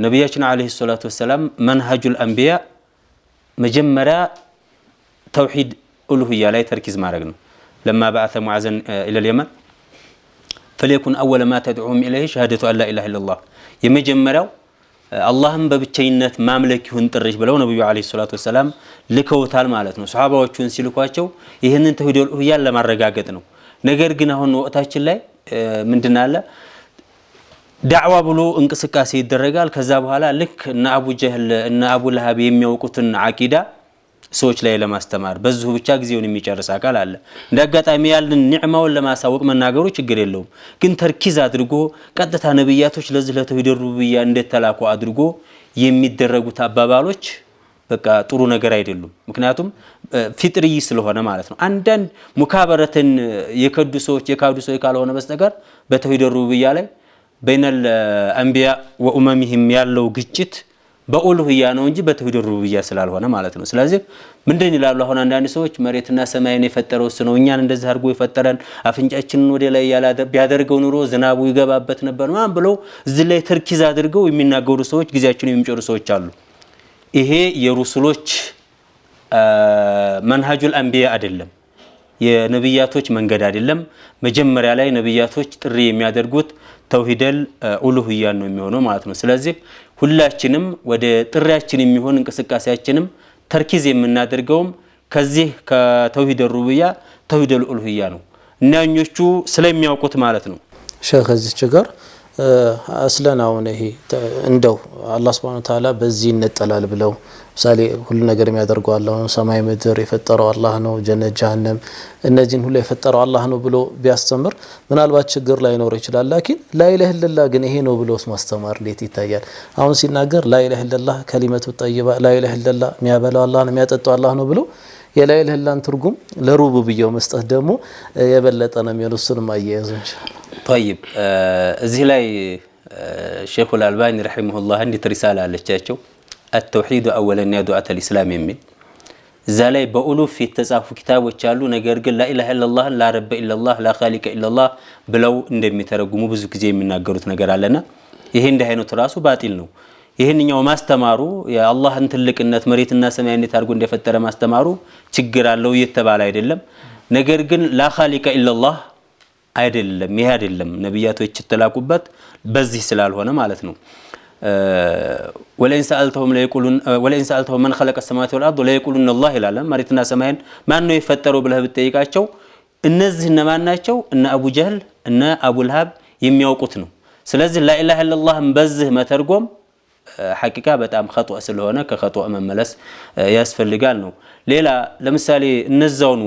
ነብያችን አለይሂ ሰላቱ ወሰለም መንሃጁል አንቢያ መጀመሪያ ተውሂድ ኡሉሂያ ላይ ተርኪዝ ማድረግ ነው لما بعث معاذا الى اليمن فليكن اول ما تدعوهم اليه شهاده ان لا اله الا الله የመጀመሪያው አላህን በብቸኝነት ማምለክ ይሁን ጥሪሽ ብለው ነብዩ አለይሂ ሰላቱ ወሰለም ልከውታል ማለት ነው ሱሐባዎቹን ሲልኳቸው ይሄንን ተውሂድ ኡሉሂያን ለማረጋገጥ ነው ነገር ግን አሁን ወቅታችን ላይ ምንድነው አለ ዳዕዋ ብሎ እንቅስቃሴ ይደረጋል ከዛ በኋላ ልክ እና አቡ ጀህል እና አቡ ለሃብ የሚያውቁትን አቂዳ ሰዎች ላይ ለማስተማር በዚሁ ብቻ ጊዜውን የሚጨርስ አካል አለ እንደጋጣሚ ያልን ኒዕማውን ለማሳወቅ መናገሩ ችግር የለውም ግን ተርኪዝ አድርጎ ቀጥታ ነብያቶች ለዚህ ለተውሂድ ሩቡብያ እንደተላኩ አድርጎ የሚደረጉት አባባሎች በቃ ጥሩ ነገር አይደሉም ምክንያቱም ፊጥሪ ስለሆነ ማለት ነው አንዳንድ ሙካበረተን የካዱ ሰዎች ካልሆነ በስተቀር በተውሂድ ሩቡብያ ላይ بين الانبياء واممهم ያለው ግጭት በኡሉሂያ ነው እንጂ በተውሂድ ሩቡብያ ስላልሆነ ማለት ነው ስለዚህ ምንድን ይላሉ አሁን አንዳንድ ሰዎች መሬትና ሰማይን የፈጠረው እሱ ነው እኛን እንደዚህ አድርጎ የፈጠረን አፍንጫችንን ወደ ላይ ቢያደርገው ኑሮ ዝናቡ ይገባበት ነበር ማን ብለው እዚህ ላይ ተርኪዝ አድርገው የሚናገሩ ሰዎች ጊዜያቸውን የሚጨርሱ ሰዎች አሉ ይሄ የሩሱሎች መንሃጁል አንቢያ አይደለም የነብያቶች መንገድ አይደለም መጀመሪያ ላይ ነብያቶች ጥሪ የሚያደርጉት ተውሂደል ኡሉሂያ ነው የሚሆነው ማለት ነው ስለዚህ ሁላችንም ወደ ጥሪያችን የሚሆን እንቅስቃሴያችንም ተርኪዝ የምናደርገውም ከዚህ ከተውሂድ ሩቡብያ ተውሂደል ኡሉሂያ ነው እናኞቹ ስለሚያውቁት ማለት ነው ሸህ እዚህ ጋር አስለናው ነው ይሄ እንደው አላህ Subhanahu Wa Ta'ala በዚህ እንጠላል ብለው ምሳሌ ሁሉ ነገር የሚያደርገው አላህ ነው ሰማይ ምድር የፈጠረው አላህ ነው ጀነት ጀሃነም እነዚህን ሁሉ የፈጠረው አላህ ነው ብሎ ቢያስተምር ምናልባት ችግር ላይ ኖር ይችላል ላኪን ላ ኢላሀ ኢላላህ ግን ይሄ ነው ብሎስ ማስተማር እንዴት ይታያል አሁን ሲናገር ላ ኢላሀ ኢላላህ ከሊመቱ ጠይባ ላ ኢላሀ ኢላላህ የሚያበላው አላህ ነው የሚያጠጣው አላህ ነው ብሎ የላ ኢላሀ ኢላላህን ትርጉም ለሩቡብያው መስጠት ደግሞ የበለጠ ነው የሚሉስንም አያያዙ ኢንሻአላህ طيب እዚህ ላይ ሼኹ አልባኒ ረሂመሁላህ እንዲት ሪሳላ አለቻቸው التوحيد اولا يدعو الاسلام የሚል እዛ ላይ በኡሉፍ የተጻፉ ኪታቦች አሉ ነገር ግን ላ ኢላሀ ኢላላህ ላ ረበ ኢላላህ ላ ኻሊቀ ኢላላህ ብለው እንደሚተረጉሙ ብዙ ጊዜ የሚናገሩት ነገር አለና ይሄ እንደ አይነቱ ራሱ ባጢል ነው ይሄንኛው ማስተማሩ የአላህን ትልቅነት መሬትና ሰማይን አድርጎ እንደፈጠረ ማስተማሩ ችግር አለው እየተባለ አይደለም ነገር ግን ላ ኻሊቀ ኢላላህ አይደለም ይሄ አይደለም ነብያቶች ተላቁበት በዚህ ስላልሆነ ማለት ነው ولئن سألتهم من خلق السماوات والأرض ولا يقولون الله إلا መሬትና ሰማይን ማን ነው የፈጠረው ብለህ ብትጠይቃቸው እነዚህ እነማን ናቸው እነ አቡ ጀህል እነ አቡ ለሃብ የሚያውቁት ነው ስለዚህ ላ ኢላሀ ኢላላህ በዚህ መተርጎም ሐቂቃ በጣም خطأ ስለሆነ ከخطأ መመለስ ያስፈልጋል ነው ሌላ ለምሳሌ እነዛውኑ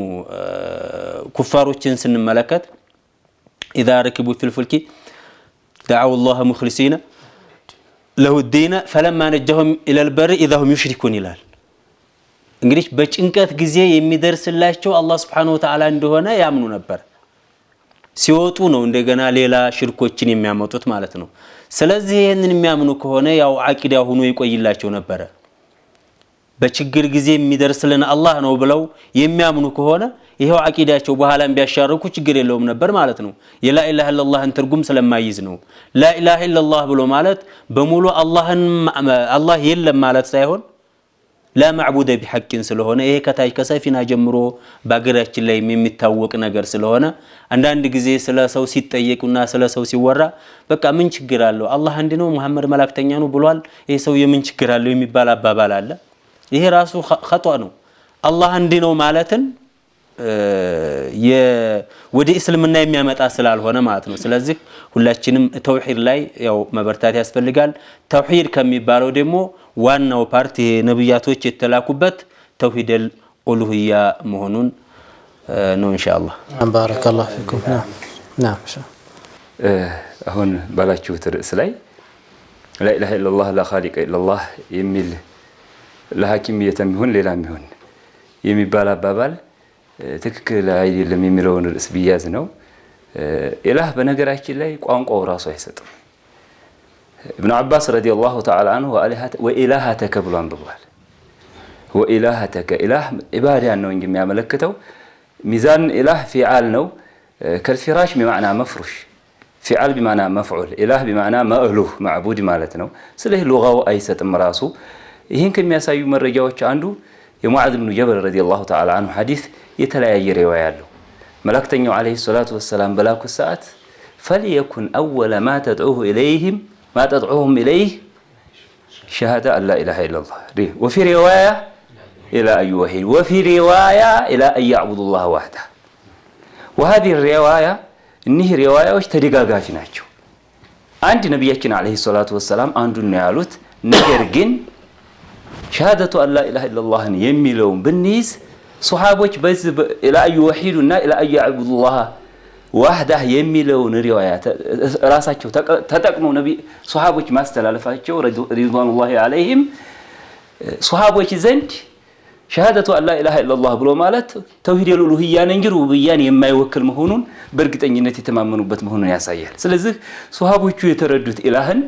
ኩፋሮችን ስንመለከት اذا ركبوا في الفلك دعوا الله مخلصين له الدين فلما نجهم الى البر اذا هم يشركون ይላል እንግዲህ በጭንቀት ጊዜ የሚደርስላቸው አላህ Subhanahu Wa Ta'ala እንደሆነ ያምኑ ነበር ሲወጡ ነው እንደገና ሌላ ሽርኮችን የሚያመጡት ማለት ነው ስለዚህ ይሄንን የሚያምኑ ከሆነ ያው አቂዳ ሆኖ ይቆይላቸው ነበር በችግር ጊዜ የሚደርስልን አላህ ነው ብለው የሚያምኑ ከሆነ ይሄው አቂዳቸው በኋላም ቢያሻርኩ ችግር የለውም ነበር ማለት ነው የላ ኢላሀ ኢላላህን ትርጉም ስለማይዝ ነው ላ ኢላሀ ኢላላህ ብሎ ማለት በሙሉ አላህ የለም ማለት ሳይሆን لا معبود بحق ስለሆነ ይሄ ከታች ከሰፊና ጀምሮ ባገራችን ላይ የሚታወቅ ነገር ስለሆነ አንዳንድ ጊዜ ስለ ሰው ሲጠየቁና ስለ ሰው ሲወራ በቃ ምን ችግር አለው አላህ አንድ ነው መሐመድ መላእክተኛ ነው ብሏል ይሄ ሰው የምን ችግር አለው የሚባል አባባል አለ ይሄ ራሱ خطأ ነው አላህ አንድ ነው ማለትን ወደ እስልምና የሚያመጣ ስላልሆነ ማለት ነው ስለዚህ ሁላችንም ተውሂድ ላይ ያው መበርታት ያስፈልጋል ተውሂድ ከሚባለው ደግሞ ዋናው ፓርቲ ነብያቶች የተላኩበት ተውሂደል ኡሉሂያ መሆኑን ነው ኢንሻአላህ ባረከላሁ ፊኩም ናም አሁን ባላችሁት ርዕስ ላይ ላ ኢላሀ ኢላላህ ላ ኻሊቀ ኢላላህ የሚል ለሐኪምየተም ይሁን ሌላም ይሁን የሚባል አባባል ትክክል አይደለም የሚለውን ርዕስ ቢያዝ ነው ኢላህ በነገራችን ላይ ቋንቋው ራሱ አይሰጥም ابن عباس رضي الله تعالى عنه وإلهتك ብሏን ብሏል وإلهتك إله عبادة ነው እንጂ የሚያመለክተው ሚዛን ኢላህ ፊዓል ነው ከልፊራሽ بمعنى مفروش فعل بمعنى مفعول إله بمعنى مألوه معبود ማለት ነው ስለዚህ ሉጋው አይሰጥም ራሱ ይሄን ከሚያሳዩ መረጃዎች አንዱ የሙዓዝ ብኑ ጀበል ረዲየላሁ ተዓላ አንሁ ሐዲስ የተለያየ ሪዋያ አለው። መላእክተኛው ዓለይሂ ሰላቱ ወሰላም በላኩት ሰዓት ፈልየኩን አወለ ማ ተድዑሁም ኢለይህ ሸሃዳ አን ላ ኢላሃ ኢለላህ ወፊ ሪዋያ ኢላ አን ዩወሒዱ ወፊ ሪዋያ ኢላ አን ያዕቡዱላህ ዋህደህ። ወሃዚሂ ሪዋያ እኒህ ሪዋያዎች ተደጋጋፊ ናቸው። አንድ ነቢያችን ዓለይሂ ሰላቱ ወሰላም አንዱን ነው ያሉት። ነገር ግን ሸሃደቱ አን ላ ኢላሃ ኢለላህን የሚለውን ብንይዝ ሶሓቦች በዚህ ኢላ አን ዩወሒዱና ኢላ አን ያዕቡዱላህ ዋህዳህ የሚለውን ሪዋያ ራሳቸው ተጠቅመው ሶሓቦች ማስተላለፋቸው ሪድዋኑላሂ ዓለይሂም ሶሓቦች ዘንድ ሸሃደቱ አን ላ ኢላሃ ኢለላህ ብሎ ማለት ተውሂደል ኡሉሂያን እንጂ ሩቡብያን የማይወክል መሆኑን በእርግጠኝነት የተማመኑበት መሆኑን ያሳያል። ስለዚህ ሶሓቦቹ የተረዱት ኢላህን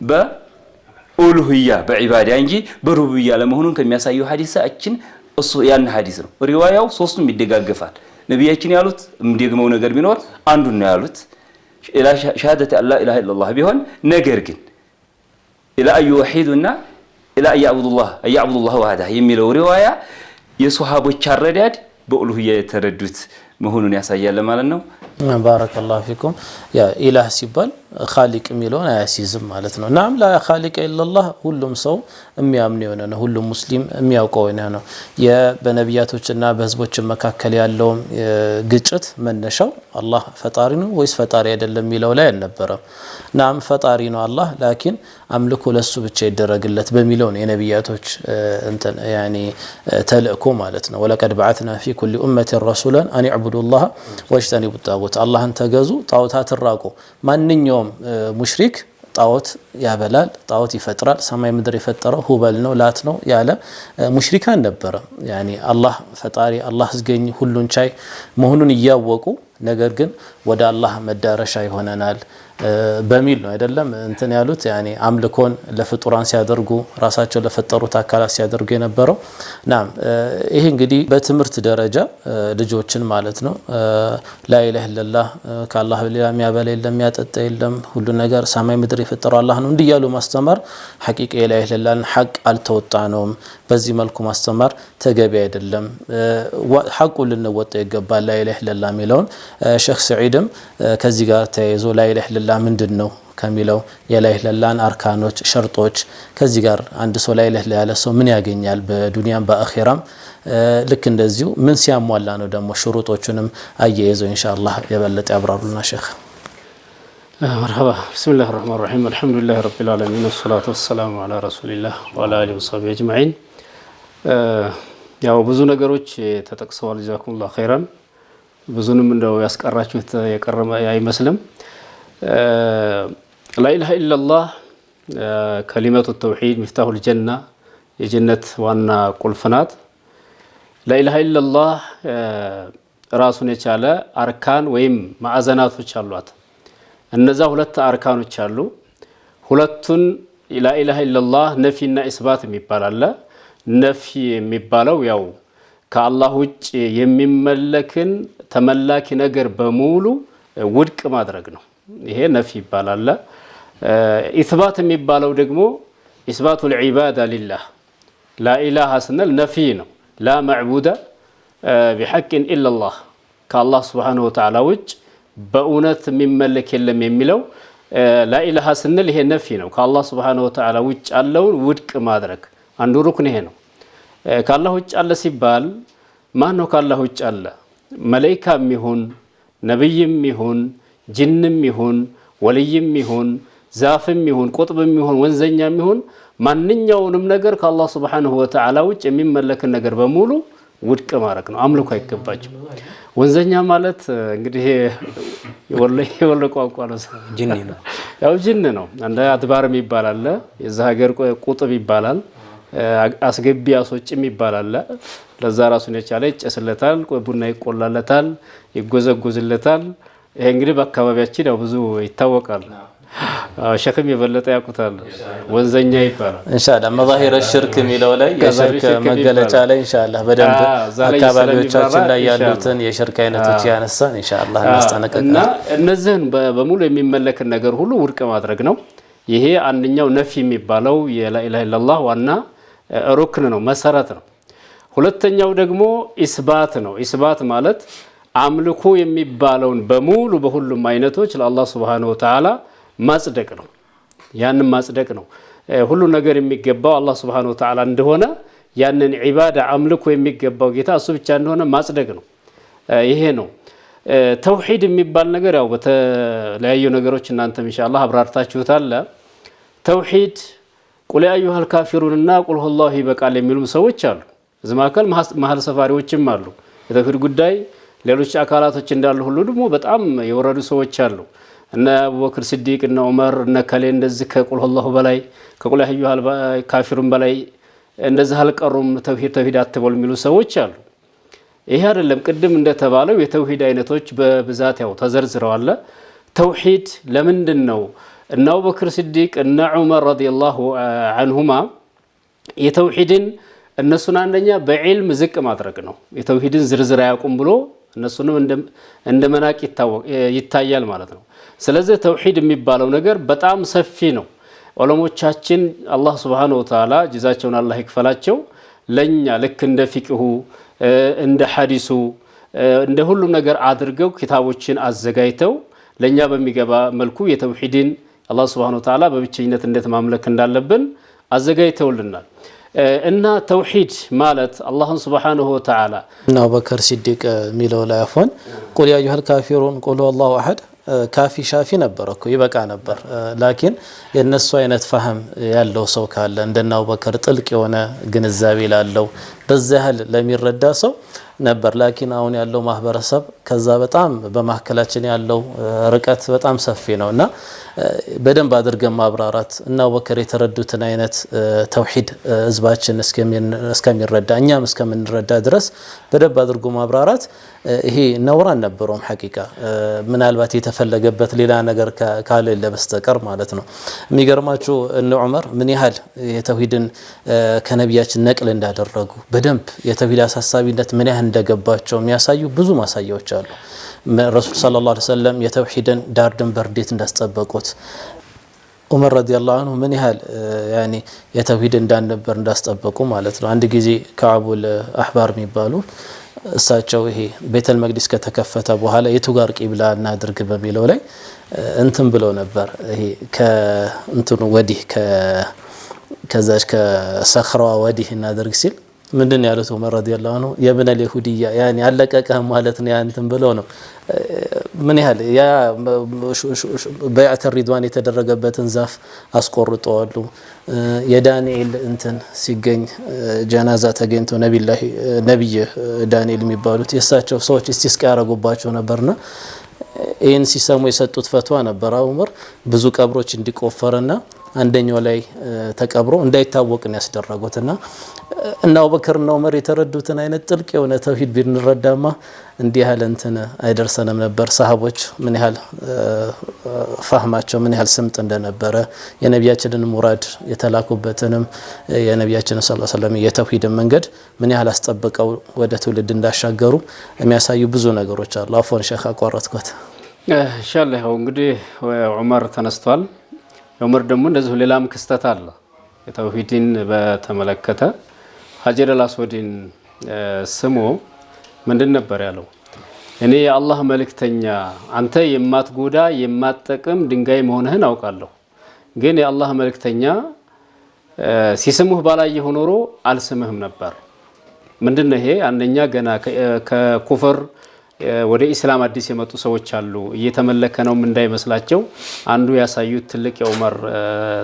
በኡሉሂያ በዒባዳ እንጂ በሩቡብያ ለመሆኑን ከሚያሳየው ሐዲሳችን እሱ ያን ሐዲስ ነው። ሪዋያው ሶስቱም ይደጋገፋል። ነቢያችን ያሉት እንደግመው ነገር ቢኖር አንዱን ነው ያሉት ኢላ ሸሃደቱ አን ላ ኢላሃ ኢለላህ ቢሆን፣ ነገር ግን ኢላ አን ዩወሒዱና ኢላ አን ያዕቡዱላህ ዋህደህ የሚለው ሪዋያ የሶሓቦች አረዳድ በኡሉሂያ የተረዱት መሆኑን ያሳያል ማለት ነው። ባረከላሁ ፊኩም። ያ ኢላህ ሲባል ኻሊቅ የሚለውን አያሲዝም ማለት ነው። ናም ላ ኻሊቀ ኢላላህ ሁሉም ሰው የሚያምነው የሆነ ነው። ሁሉም ሙስሊም የሚያውቀው የሆነ ነው። በነቢያቶችና በህዝቦች መካከል ያለው ግጭት መነሻው አላህ ፈጣሪ ነው ወይስ ፈጣሪ አይደለም የሚለው ላይ አልነበረም። ናም ፈጣሪ ነው አላህ፣ ላኪን አምልኮ ለሱ ብቻ ይደረግለት በሚለው ነው የነቢያቶች እንትን ያኒ ተልእኮ ማለት ነው። ወለቀድ በዓትና ፊ ኩሊ ኡመቲን ረሱላን አን ዕቡዱላህ ወጅተኒቡ ጣጉት፣ አላህን ተገዙ ጣዖታትን ራቁ። ማንኛውም ሙሽሪክ ጣዖት ያበላል፣ ጣዖት ይፈጥራል። ሰማይ ምድር የፈጠረው ሁበል ነው ላት ነው ያለ ሙሽሪክ አልነበረም። ያኒ አላህ ፈጣሪ አላህ ዝገኝ ሁሉን ቻይ መሆኑን እያወቁ ነገር ግን ወደ አላህ መዳረሻ ይሆነናል በሚል ነው አይደለም እንትን ያሉት ያኒ አምልኮን ለፍጡራን ሲያደርጉ ራሳቸው ለፈጠሩት አካላት ሲያደርጉ የነበረው። ናም ይሄ እንግዲህ በትምህርት ደረጃ ልጆችን ማለት ነው ላ ኢላሀ ኢለላህ ከአላህ ሌላ የሚያበላ የለም የሚያጠጣ የለም ሁሉ ነገር ሰማይ ምድር የፈጠረው አላህ ነው እንዲያሉ ማስተማር ሐቂቃ ላ ኢላሀ ኢለላህን ሐቅ አልተወጣነውም። በዚህ መልኩ ማስተማር ተገቢ አይደለም። ሐቁን ልንወጣ ይገባል ላ ኢላሀ ኢለላህ የሚለውን ሼክ ሰዒድም ከዚህ ጋር ተያይዞ ላ ኢላሀ ኢለላህ ምንድን ነው ከሚለው የላ ኢላሀ ኢለላህን አርካኖች ሸርጦች ከዚህ ጋር አንድ ሰው ላ ኢላሀ ኢለላህ ያለ ሰው ምን ያገኛል በዱንያም በአኺራም ልክ እንደዚሁ ምን ሲያሟላ ነው ደግሞ ሽሩጦቹንም አያይዘው ኢንሻአላህ የበለጠ ያብራሩልና ሼክ። መርሐባ ቢስሚላሂ ረህማኒ ረሂም አልሐምዱሊላሂ ረቢል ዓለሚን ወሰላቱ ወሰላሙ ዐላ ረሱሊላህ ወዐላ አሊሂ ወሰህቢሂ አጅመዒን። ያው ብዙ ነገሮች ተጠቅሰዋል። ጀዛኩሙላሁ ኸይራን። ብዙንም እንደው ያስቀራችሁት የቀረመ አይመስልም። ላኢላሀ ኢለላህ ከሊመቱ ተውሂድ ሚፍታሁል ጀና የጀነት ዋና ቁልፍ ናት። ላኢላሀ ኢለላህ ራሱን የቻለ አርካን ወይም ማዕዘናቶች አሏት። እነዛ ሁለት አርካኖች አሉ። ሁለቱን ላኢላሀ ኢለላህ ነፊና ኢስባት የሚባል አለ። ነፊ የሚባለው ያው ከአላህ ውጭ የሚመለክን ተመላኪ ነገር በሙሉ ውድቅ ማድረግ ነው። ይሄ ነፊ ይባላል። ኢስባት የሚባለው ደግሞ ኢስባቱል ዒባዳ ሊላህ ላኢላሃ ስንል ነፊ ነው። ላ መዕቡደ ቢሐቅን ኢለላህ ከአላህ ሱብሓነሁ ወተዓላ ውጭ በእውነት የሚመለክ የለም የሚለው ላኢላሃ ስንል ይሄ ነፊ ነው። ከአላህ ሱብሓነሁ ወተዓላ ውጭ ያለውን ውድቅ ማድረግ አንዱ ሩክን ይሄ ነው። ከአላህ ውጭ አለ ሲባል ማን ነው ከአላህ ውጭ አለ? መላኢካም ይሁን ነብይም ይሁን ጅንም ይሁን ወልይም ይሁን ዛፍም ይሁን ቁጥብም ይሁን ወንዘኛም ይሁን ማንኛውንም ነገር ከአላህ ሱብሓነሁ ወተዓላ ውጭ የሚመለክን ነገር በሙሉ ውድቅ ማድረግ ነው። አምልኮ አይገባችም። ወንዘኛ ማለት እንግዲህ ወለ ቋንቋ ነው። ጅን ነው፣ ያው ጅን ነው። አንደ አድባርም ይባላል፣ የዛ ሀገር ቁጥብ ይባላል፣ አስገቢ አስወጭም ይባላል። ለዛ ራሱን የቻለ ይጨስለታል፣ ቡና ይቆላለታል፣ ይጎዘጎዝለታል። ይሄ እንግዲህ በአካባቢያችን ያው ብዙ ይታወቃል። ሸክም የበለጠ ያቁታል። ወንዘኛ ይባላል። ኢንሻአላህ መዛሂር ሽርክ የሚለው ላይ የሽርክ መገለጫ ላይ ኢንሻአላህ በደንብ አካባቢዎቻችን ላይ ያሉትን የሽርክ አይነቶች ያነሳን ኢንሻአላህ እናስጠነቅቃለን። እና እነዚህን በሙሉ የሚመለክን ነገር ሁሉ ውድቅ ማድረግ ነው። ይሄ አንደኛው ነፊ የሚባለው የላኢላሀ ኢለላህ ዋና ሩክን ነው፣ መሰረት ነው። ሁለተኛው ደግሞ ኢስባት ነው። ኢስባት ማለት አምልኮ የሚባለውን በሙሉ በሁሉም አይነቶች ለአላህ Subhanahu Wa Ta'ala ማጽደቅ ነው። ያንን ማጽደቅ ነው። ሁሉ ነገር የሚገባው አላህ Subhanahu Wa Ta'ala እንደሆነ ያንን ዒባዳ አምልኮ የሚገባው ጌታ እሱ ብቻ እንደሆነ ማጽደቅ ነው። ይሄ ነው ተውሂድ የሚባል ነገር። ያው በተለያዩ ነገሮች እናንተም ኢንሻአላህ አብራርታችሁታል። ተውሂድ ቁል ያ አዩሃል ካፊሩንና ቁል ሁወላሁ ይበቃል የሚሉም ሰዎች አሉ። እዚህ መካከል መሀል ሰፋሪዎችም አሉ። የተውሂድ ጉዳይ ሌሎች አካላቶች እንዳሉ ሁሉ ደግሞ በጣም የወረዱ ሰዎች አሉ። እነ አቡበክር ሲዲቅ እነ ዑመር እነ ከሌ እንደዚህ ከቁል ሁወላሁ በላይ ከቁል ያ አዩሃል ካፊሩን በላይ እንደዚህ አልቀሩም ተውሂድ አትበሉ የሚሉ ሰዎች አሉ። ይሄ አይደለም። ቅድም እንደተባለው የተውሂድ አይነቶች በብዛት ያው ተዘርዝረዋል። ተውሂድ ለምንድን ነው እነ አቡበክር ሲዲቅ እነ ዑመር ረዲየላሁ ዐንሁማ የተውሂድን እነሱን አንደኛ በዕልም ዝቅ ማድረግ ነው። የተውሂድን ዝርዝር አያውቁም ብሎ እነሱንም እንደ መናቅ ይታያል ማለት ነው። ስለዚህ ተውሂድ የሚባለው ነገር በጣም ሰፊ ነው። ዑለሞቻችን አላህ Subhanahu Wa Ta'ala ጅዛቸውን አላህ ይክፈላቸው ለኛ ልክ እንደ ፊቅሁ እንደ ሐዲሱ እንደ ሁሉ ነገር አድርገው ኪታቦችን አዘጋጅተው ለኛ በሚገባ መልኩ የተውሂድን አላህ Subhanahu Wa Ta'ala በብቸኝነት እንዴት ማምለክ እንዳለብን አዘጋጅተውልናል። እና ተውሂድ ማለት አላህን Subhanahu Wa Ta'ala እና አቡበከር ሲዲቅ ሚለው ላይ አፎን ቁል ያ አዩሃል ካፊሩን ቁል ሁወላሁ አሐድ ካፊ ሻፊ ነበር እኮ ይበቃ ነበር። ላኪን የነሱ አይነት ፈህም ያለው ሰው ካለ እንደና አቡበከር ጥልቅ የሆነ ግንዛቤ ላለው በዛ ያህል ለሚረዳ ሰው ነበር። ላኪን አሁን ያለው ማህበረሰብ ከዛ በጣም በማከላችን ያለው ርቀት በጣም ሰፊ ነውና በደንብ አድርገን ማብራራት እና አቡበከር የተረዱትን አይነት ተውሂድ ህዝባችን እስከሚረዳ እኛም እስከምንረዳ ድረስ በደንብ አድርጎ ማብራራት ይሄ ነውር አልነበረውም። ሐቂቃ ምናልባት የተፈለገበት ሌላ ነገር ካለ በስተቀር ማለት ነው። የሚገርማችሁ እነ ዑመር ምን ያህል የተውሂድን ከነቢያችን ነቅል እንዳደረጉ በደንብ የተውሂድ አሳሳቢነት ምን ያህል እንደገባቸው የሚያሳዩ ብዙ ማሳያዎች አሉ። ረሱል ሰለላሁ ዐለይሂ ወሰለም የተውሂድን ዳር ድንበር እንዴት እንዳስጠበቁት ዑመር ረዲየላሁ ዐንሁ ምን ያህል ያኒ የተውሂድን ዳር ድንበር እንዳስጠበቁ ማለት ነው። አንድ ጊዜ ከአቡል አህባር የሚባሉ እሳቸው ይሄ ቤተል መቅዲስ ከተከፈተ በኋላ የቱ ጋር ቂብላ እናድርግ በሚለው ላይ እንትን ብለው ነበር። ይሄ ከእንትኑ ወዲህ ከዛች ከሰኽራዋ ወዲህ እናድርግ ሲል ምንድን ያሉት ዑመር ረዲየላሁ ዐንሁ የብነል ይሁዲያ ያኒ አለቀቀ ማለት ነው። እንትን ብለው ነው ምን ያህል ያ በይዓት ሪድዋን የተደረገበትን ዛፍ አስቆርጠዋሉ። የዳንኤል እንትን ሲገኝ ጀናዛ ተገኝቶ ነብይ ዳንኤል የሚባሉት የሳቸው ሰዎች እስቲስቃ ያረጉባቸው ነበርና ይህን ሲሰሙ የሰጡት ፈትዋ ነበር ዑመር ብዙ ቀብሮች እንዲቆፈርና አንደኛው ላይ ተቀብሮ እንዳይታወቅን ያስደረጉትና እና አቡበከርና ዑመር የተረዱትን አይነት ጥልቅ የሆነ ተውሂድ ቢንረዳማ እንዲህ ያህል እንትን አይደርሰንም ነበር። ሰሃቦች ምን ያህል ፈህማቸው ምን ያህል ስምጥ እንደነበረ የነቢያችንን ሙራድ የተላኩበትንም የነቢያችንን ሰለላሁ ዐለይሂ ወሰለም የተውሂድን መንገድ ምን ያህል አስጠብቀው ወደ ትውልድ እንዳሻገሩ የሚያሳዩ ብዙ ነገሮች አሉ። አፎን ሼክ አቋረጥኩት። ኢንሻአላህ እንግዲህ ዑመር ተነስቷል። ዑመር ደግሞ እንደዚሁ ሌላም ክስተት አለ የተውሂድን በተመለከተ ሀጀረል አስወድን ስሞ ምንድን ነበር ያለው? እኔ የአላህ መልእክተኛ አንተ የማትጎዳ የማትጠቅም ድንጋይ መሆንህን አውቃለሁ፣ ግን የአላህ መልእክተኛ ሲስሙህ ባላየሁ ኖሮ አልስምህም ነበር። ምንድነው ይሄ? አንደኛ ገና ከኩፍር ወደ ኢስላም አዲስ የመጡ ሰዎች አሉ። እየተመለከ ነው እንዳይመስላቸው አንዱ ያሳዩት ትልቅ የዑመር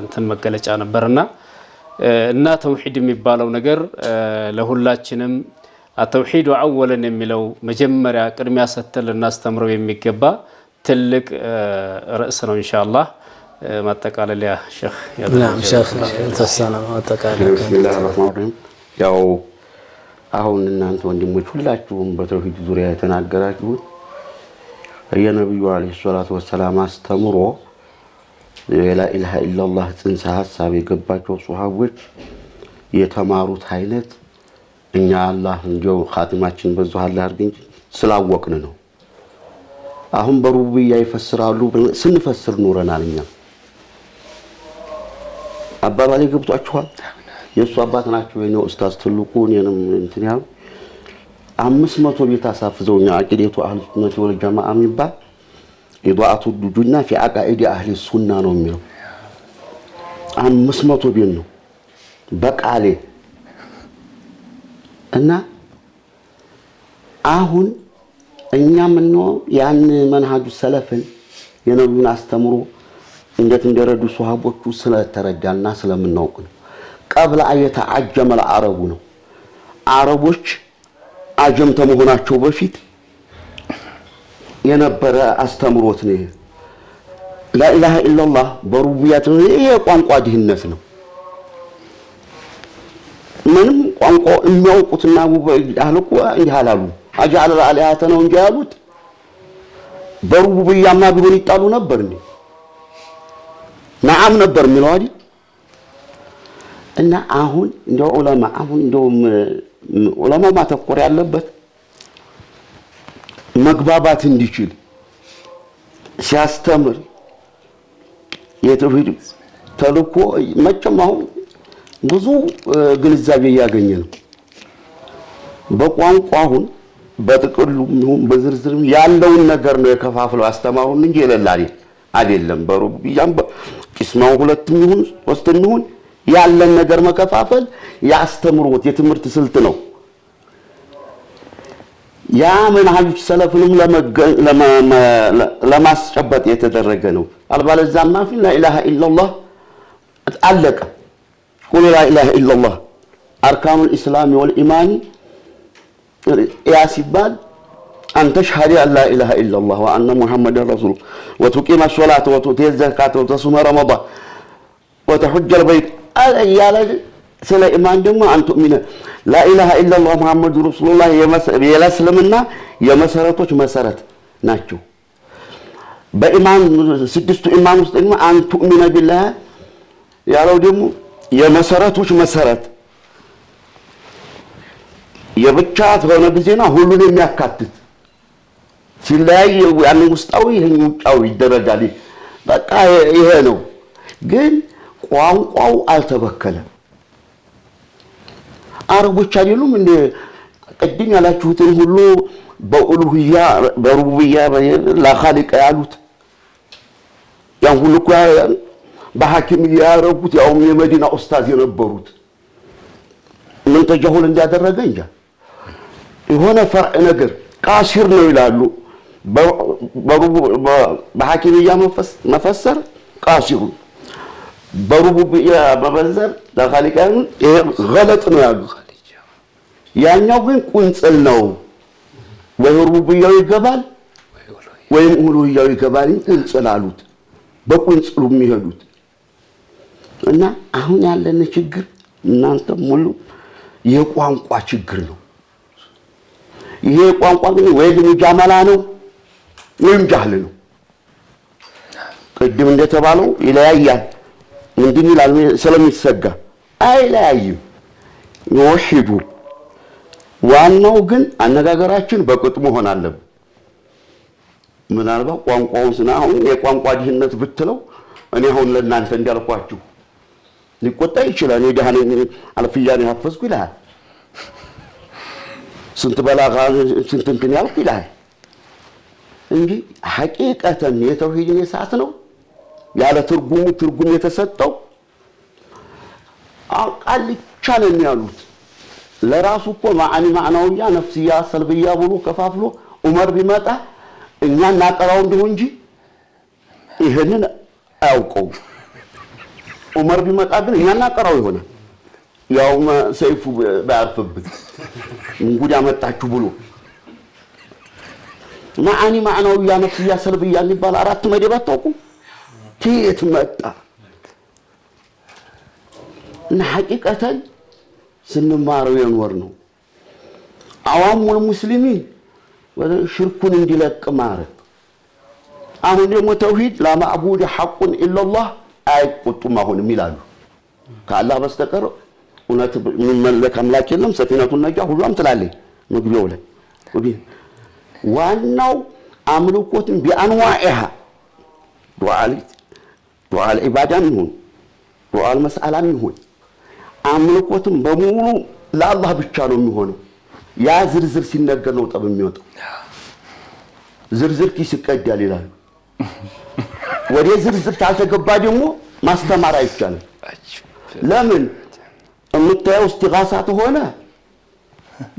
እንትን መገለጫ ነበርና እና ተውሂድ የሚባለው ነገር ለሁላችንም አተውሂዱ አወለን የሚለው መጀመሪያ ቅድሚያ ሰጥተን ልናስተምረው የሚገባ ትልቅ ርዕስ ነው። ኢንሻአላህ ማጠቃለያ ሼክ ናም ሼክ ተሰና ማጠቃለያ ቢስሚላሂ ረህማኒ ረሂም። ያው አሁን እናንተ ወንድሞች ሁላችሁም በተውሂድ ዙሪያ የተናገራችሁት የነብዩ አለይሂ ሰላቱ ወሰላም አስተምሮ የላኢላሃ ኢላላህ ጽንሰ ሐሳብ የገባቸው ሱሐቦች የተማሩት አይነት እኛ አላህ እንጀው ኻቲማችን በዛው አላህ አርገኝ ስላወቅን ነው። አሁን በሩብያ ይፈስራሉ ስንፈስር ኖረናል። እኛ አባባሌ ገብቷችኋል? የሱ አባት ናቸው የኔ ኡስታዝ ትልቁ እኔንም እንትን ያው 500 ቤት አሳፍዘውኛ አቂደቱ አህሉ ሱነቲ ወል ጀማዓ የሚባል ኢዷአቱ ዱዱና في عقائد اهل السنه ነው የሚለው 500 ቤት ነው በቃሌ እና አሁን እኛም ነው ያን መንሃጁ ሰለፍን የነብዩን አስተምሮ እንዴት እንደረዱ ሱሐቦቹ ስለተረዳና ስለምናውቅ ነው قبل ان يتعجم العرب ነው አረቦች አጀምተ መሆናቸው በፊት የነበረ አስተምሮት ነው لا اله الا الله በሩብያት ይሄ ቋንቋ ድህነት ነው ምንም ቋንቋ የሚያውቁትና አህልቁ እንዲሃላሉ አጃለ አለያተ ነው እንጂ ያሉት በሩብያማ ቢሆን ይጣሉ ነበር እንዴ ነዓም ነበር የሚለው አይደል እና አሁን እንደው ዑለማ አሁን እንደው ዑለማ ማተኮር ያለበት መግባባት እንዲችል ሲያስተምር የተውሂድ ተልኮ መቼም አሁን ብዙ ግንዛቤ ያገኘ ነው በቋንቋ አሁን በጥቅሉም በዝርዝር ያለውን ነገር ነው የከፋፍለው አስተማሩን እንጂ የለላሪ አይደለም በሩብያም ቂስማው ሁለቱም ይሁን ሶስትም ይሁን ያለን ነገር መከፋፈል ያስተምሩት የትምህርት ስልት ነው ያ መንሃጁ ሰለፍንም ለማስጨበጥ የተደረገ ነው አልባለዛማ ፊ لا اله الا الله አለቀ قل لا اله الا الله اركان الاسلام والايمان يا سبال أن تشهد أن لا إله إلا الله وأن محمد رسول وتقيم الصلاة وتؤتي الزكاة وتصوم رمضان وتحج البيت يا سلا إيمان دم أن تؤمن لا إله إلا الله محمد رسول الله يلسلمنا يمسرتوش مسرت ناتشو بإيمان سدست إيمان مستقيم أن تؤمن بالله يا لو دم يمسرتوش مسرت የብቻት ሆነ ጊዜና ሁሉን የሚያካትት ሲላይ ያን ውስጣዊ ይሄን ውጫዊ ይደረጋል በቃ ይሄ ነው ግን ቋንቋው አልተበከለም አረቦች አይደሉም እንደ ቅድም ያላችሁትን ሁሉ በኡሉሂያ በሩቡቢያ ለኻሊቅ ያሉት ያን ሁሉ በሐኪም ያረጉት ያው የመዲና ኡስታዝ የነበሩት ምን ተጀሁል እንዲያደረገ እንጃ የሆነ ፈርዕ ነገር ቃሲር ነው ይላሉ በሐኪምያ መፈሰር ቃሲሩ በሩቡቢያ በመንዘር ለኻሊቃን ይሄ غلط ነው ያሉ ያኛው ግን ቁንጽል ነው ወይ ሩቡቢያው ይገባል ወይ ኡሉሂያው ይገባል ቁንጽል አሉት በቁንጽሉ የሚሄዱት እና አሁን ያለን ችግር እናንተ ሙሉ የቋንቋ ችግር ነው ይሄ ቋንቋ ግን ወይ ሙጃመላ ነው ወይም ጃህል ነው ቅድም እንደተባለው ይለያያል ምንድን ይላል ስለሚሰጋ አይለያይም ይወሽዱ ዋናው ግን አነጋገራችን በቅጡ መሆን አለበት ምናልባት ቋንቋውን ስናው የቋንቋ ድህነት ብትለው እኔ አሁን ለእናንተ እንዳልኳችሁ ሊቆጣ ይችላል የዳህነ አልፍያን ያፈስኩ ይላል ስንት በላጋ ስንት እንትን ያልኩ ይላል እንጂ ሐቂቀተን የተውሂድን የሳት ነው ያለ ትርጉም የተሰጠው አቃልቻ ነው የሚያሉት ለራሱ እኮ ማዕናውያ ነፍስያ ሰልብያ ብሎ ከፋፍሎ ዑመር ቢመጣ እኛ እናቀራው እንደው እንጂ ይሄንን አያውቀው ዑመር ቢመጣ ግን እኛ እናቀራው ይሆናል ያው ሰይፉ ባያርፍብት እንጉድ ያመጣችሁ ብሎ ማዕናውያ ነፍስያ ሰልብያ የሚባል አራት መደባት ታውቁ ከየት መጣ እና ሐቂቀተን ስንማረው የኖር ነው አዋሙል ሙስሊሚን ወደ ሽርኩን እንዲለቅ ማረግ አሁን ደግሞ ተውሂድ ላ ማዕቡድ ሐቁን ኢላላህ አይቆጡም አሁንም ይላሉ ከአላህ በስተቀር እውነት የሚመለክ አምላክ የለም ሰፊነቱን ነጃ ሁሉም ትላለች መግቢያው ላይ ዋናው አምልኮትን ቢአንዋኢሃ ዱዓ العبادة ይሁን ዱዓ መስአላም ይሁን አምልኮትም በሙሉ ለአላህ ብቻ ነው የሚሆነው። ያ ዝርዝር ሲነገር ነው ጠብ የሚወጣው። ዝርዝር ኪስ ይቀዳል ይላል። ወደ ዝርዝር ካልተገባ ደግሞ ማስተማር አይቻልም። ለምን እምታየው እስቲጋሳት ሆነ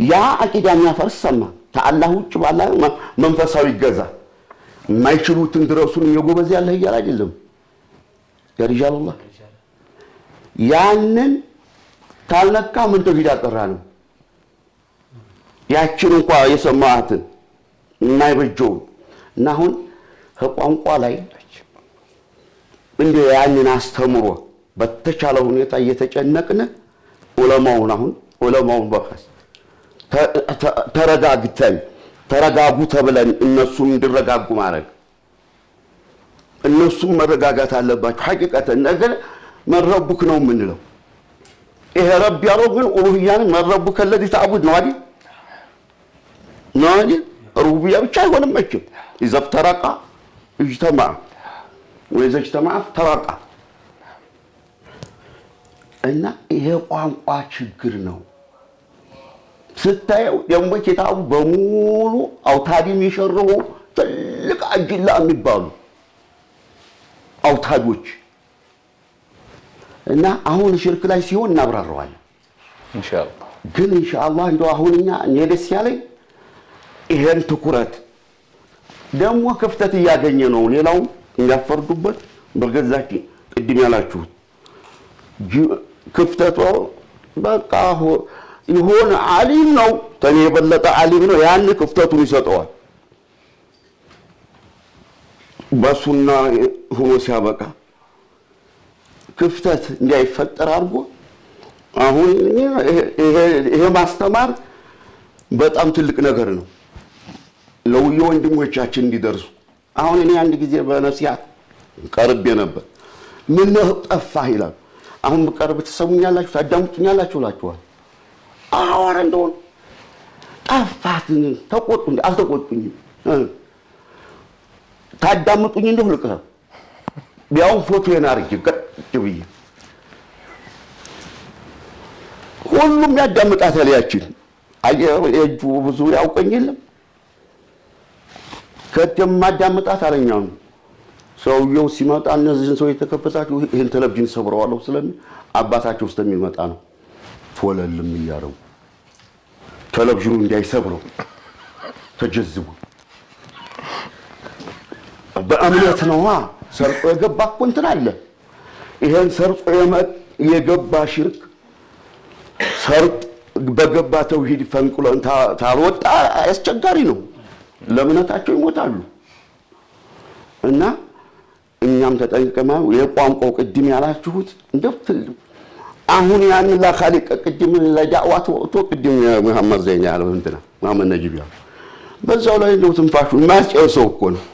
ያ አቂዳ የሚያፈርስ ሰማ ከአላህ ውጭ ባላ መንፈሳዊ ገዛ የማይችሉትን ድረሱን የጎበዝ ያለህ እያለ አይደለም ያሪጃላህ ያንን ካልነካ ምን ተውሂድ አቀራ ነው ያችን እንኳን የሰማዓትን የማይበጀው እና አሁን ከቋንቋ ላይ እንደ ያንን አስተምሮ በተቻለ ሁኔታ እየተጨነቅን ዑለማውን በቃስ ተረጋጉ ተብለን እነሱም እንዲረጋጉ ማድረግ እነሱም መረጋጋት አለባቸው። ሐቂቀተን ነገር መረቡክ ነው የምንለው ይሄ ረብ ያለው ግን ኡሉሂያን መረቡከ الذي تعبد ነው አይደል? ነው አይደል? ሩቡቢያ ብቻ አይሆንም መቼም إذا افترق اجتمع وإذا اجتمع افترق እና ይሄ ቋንቋ ችግር ነው። ስታየው ደግሞ ኪታቡ በሙሉ አውታዲ የሚሸርሁ ትልቅ አጅላ የሚባሉ አውታዶች እና አሁን ሽርክ ላይ ሲሆን እናብራራዋለን ኢንሻአላህ። ግን ኢንሻአላህ እንደው አሁንኛ እኔ ደስ ያለኝ ይሄን ትኩረት ደግሞ ክፍተት እያገኘ ነው። ሌላው የሚያፈርዱበት በገዛችን ቅድም ያላችሁት ክፍተቱ በቃ ይሆን ዓሊም ነው ተኔ የበለጠ ዓሊም ነው ያን ክፍተቱን ይሰጠዋል። በሱና ሆኖ ሲያበቃ ክፍተት እንዳይፈጠር አድርጎ አሁን ይሄ ማስተማር በጣም ትልቅ ነገር ነው ለወንድሞቻችን እንዲደርሱ። አሁን እኔ አንድ ጊዜ በነሲሃት ቀርቤ ነበር። ምን ጠፋህ ይላል። አሁን በቀርብ ተሰሙኛላችሁ ታዳምጡኛላችሁ ላችኋል። አወራ እንደሆነ ጠፋትን ተቆጡኝ አልተቆጡኝ ታዳምጡኝ እንደው ልቀር ቢያው ፎቶዬን አርጅ ገጭ ብዬ ሁሉም ያዳምጣታል። ያችን አየሁ ብዙ ያውቀኝ የለም ከተም ማዳምጣት አለኛው ሰውየው ሲመጣ እነዚህን ሰው የተከፈታችሁ ይሄን ቴሌቪዥን ሰብረዋለሁ ስለምን አባታቸው ውስጥ የሚመጣ ነው ፎለልም ይያረው ቴሌቪዥኑ እንዳይሰብረው ተጀዝቡ በእምነት ነው ሰርቆ የገባ እኮ እንትን አለ። ይሄን ሰርቆ የገባ ሽርክ ሰርጥ በገባ ተውሂድ ፈንቅሎን ታልወጣ አስቸጋሪ ነው። ለምነታቸው ይሞታሉ። እና እኛም ተጠንቀማው የቋንቋው ቅድም ያላችሁት እንደው አሁን ያን ለኻሊቅ ቅድም ለዳዕዋት ወጥቶ ቅድም መሐመድ ዘይን ያለው እንትና መሐመድ ነጂብ ያለው በዛው ላይ ነው ትንፋሹ ማስጨሰው እኮ ነው።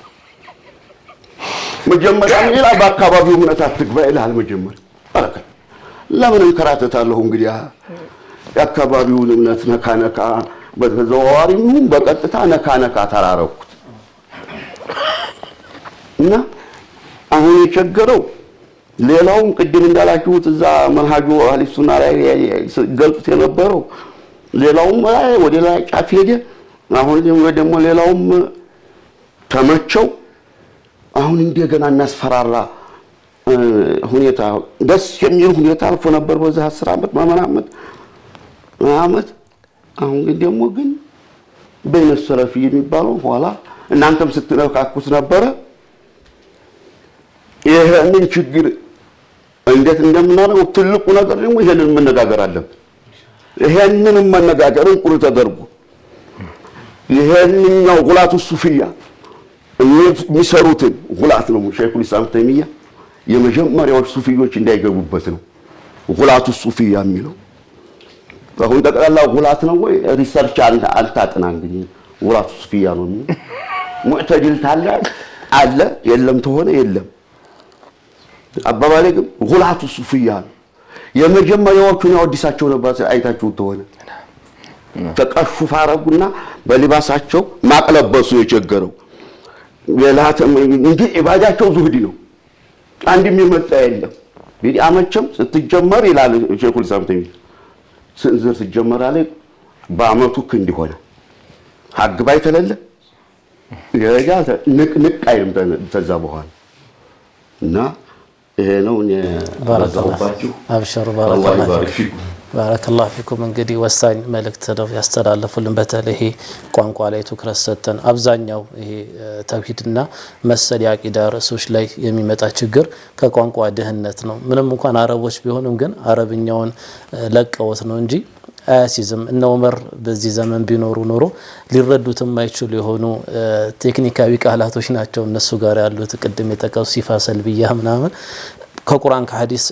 መጀመሪያ ሌላ በአካባቢው እምነት አትግባ ይላል። መጀመሪያ አረከ ለምን እንከራተታለሁ እንግዲህ የአካባቢውን እምነት ነካነካ በተዘዋዋሪም በቀጥታ ነካነካ ተራረኩት እና አሁን የቸገረው ሌላውም ቅድም እንዳላችሁት እዛ መንሃጁ አህሊ ሱና ላይ ገልጽ የነበረው ሌላውም ወደ ላይ ጫፍ ሄደ። አሁን ደግሞ ሌላውም ተመቸው። አሁን እንደገና እናስፈራራ ሁኔታ ደስ የሚል ሁኔታ አልፎ ነበር በዛ 10 ዓመት ማመናመት አመት። አሁን ደግሞ ግን በይነ ሰለፊ የሚባለው ኋላ እናንተም ስትነካኩት ነበረ። ይሄንን ችግር እንዴት እንደምናደርገው ትልቁ ነገር ደግሞ ይሄንን መነጋገር አለብን። ይሄንን መነጋገር እንቁር ተደርጎ ይሄንኛው ጉላቱ ሱፊያ የሚሰሩትን ጉላት ነው ሸይኹል ኢስላም ተይሚያ የመጀመሪያዎች ሱፊዮች እንዳይገቡበት ነው ጉላቱ ሱፊያ የሚለው። አሁን ጠቅላላ ጉላት ነው ወይ ሪሰርች አልታጠና እንግዲህ ጉላቱ ሱፊያ ነው ሙዕተዲል ታለ አለ የለም ተሆነ የለም አባባሌ ግን ጉላቱ ሱፊያ የመጀመሪያዎቹን ያወዲሳቸው ነበር። አይታችሁ ተሆነ ተቀሹፍ አረጉና በሊባሳቸው ማቅለበሱ የቸገረው የላተም እንጂ ኢባዳቸው ዙህዲ ነው። አንድ የሚመጣ የለም ቢድዓ መቼም ስትጀመር ይላል ሼኹል ኢስላም ተይሚ ስንዝር ስትጀመር አለ በአመቱ ክንድ ሆነ ሀግ ባይተለለ የረጃ ንቅ አይልም ተዛ በኋላ እና ይሄ ነው ባረከላሁ አብሽሩ ባረከላሁ ፊኩም እንግዲህ ወሳኝ መልእክት ነው ያስተላለፉልን በተለይ ቋንቋ ላይ ትኩረት ሰጥተን አብዛኛው ይሄ ተውሂድና መሰል የአቂዳ ርዕሶች ላይ የሚመጣ ችግር ከቋንቋ ድህነት ነው ምንም እንኳን አረቦች ቢሆኑም ግን አረብኛውን ለቀውት ነው እንጂ አያሲዝም እነ ዑመር በዚህ ዘመን ቢኖሩ ኖሮ ሊረዱት የማይችሉ የሆኑ ቴክኒካዊ ቃላቶች ናቸው እነሱ ጋር ያሉት ቅድም የተቀሱ ሲፋ ሰልቢያ ምናምን ከቁርአን ከሐዲስ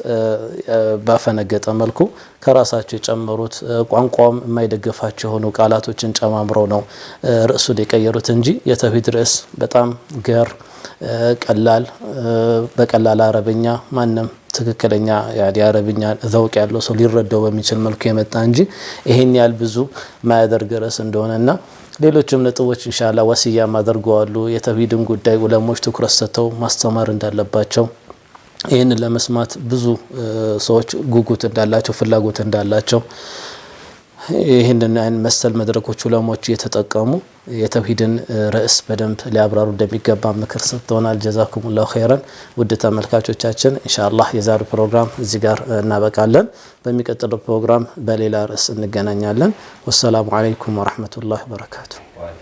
ባፈነገጠ መልኩ ከራሳቸው የጨመሩት ቋንቋም የማይደገፋቸው የሆኑ ቃላቶችን ጨማምረው ነው ርዕሱን የቀየሩት እንጂ የተውሂድ ርዕስ በጣም ገር ቀላል በቀላል አረብኛ ማንም ትክክለኛ የአረብኛ ዘውቅ ያለው ሰው ሊረዳው በሚችል መልኩ የመጣ እንጂ ይሄን ያህል ብዙ ማያደርግ ርዕስ እንደሆነና ሌሎችም ነጥቦች ኢንሻአላህ ወሲያ ማድርገዋሉ የተውሂድን ጉዳይ ዑለሞች ትኩረት ሰጥተው ማስተማር እንዳለባቸው ይሄን ለመስማት ብዙ ሰዎች ጉጉት እንዳላቸው ፍላጎት እንዳላቸው ይሄንን መሰል መድረኮች ዑለሞች እየተጠቀሙ የተውሂድን ርዕስ በደንብ ሊያብራሩ እንደሚገባ ምክር ሰጥተውናል ጀዛኩሙላሁ ኸይራን ውድ ተመልካቾቻችን ኢንሻአላህ የዛሬው ፕሮግራም እዚህ ጋር እናበቃለን በሚቀጥለው ፕሮግራም በሌላ ርዕስ እንገናኛለን ወሰላሙ አለይኩም ወራህመቱላሂ ወበረካቱ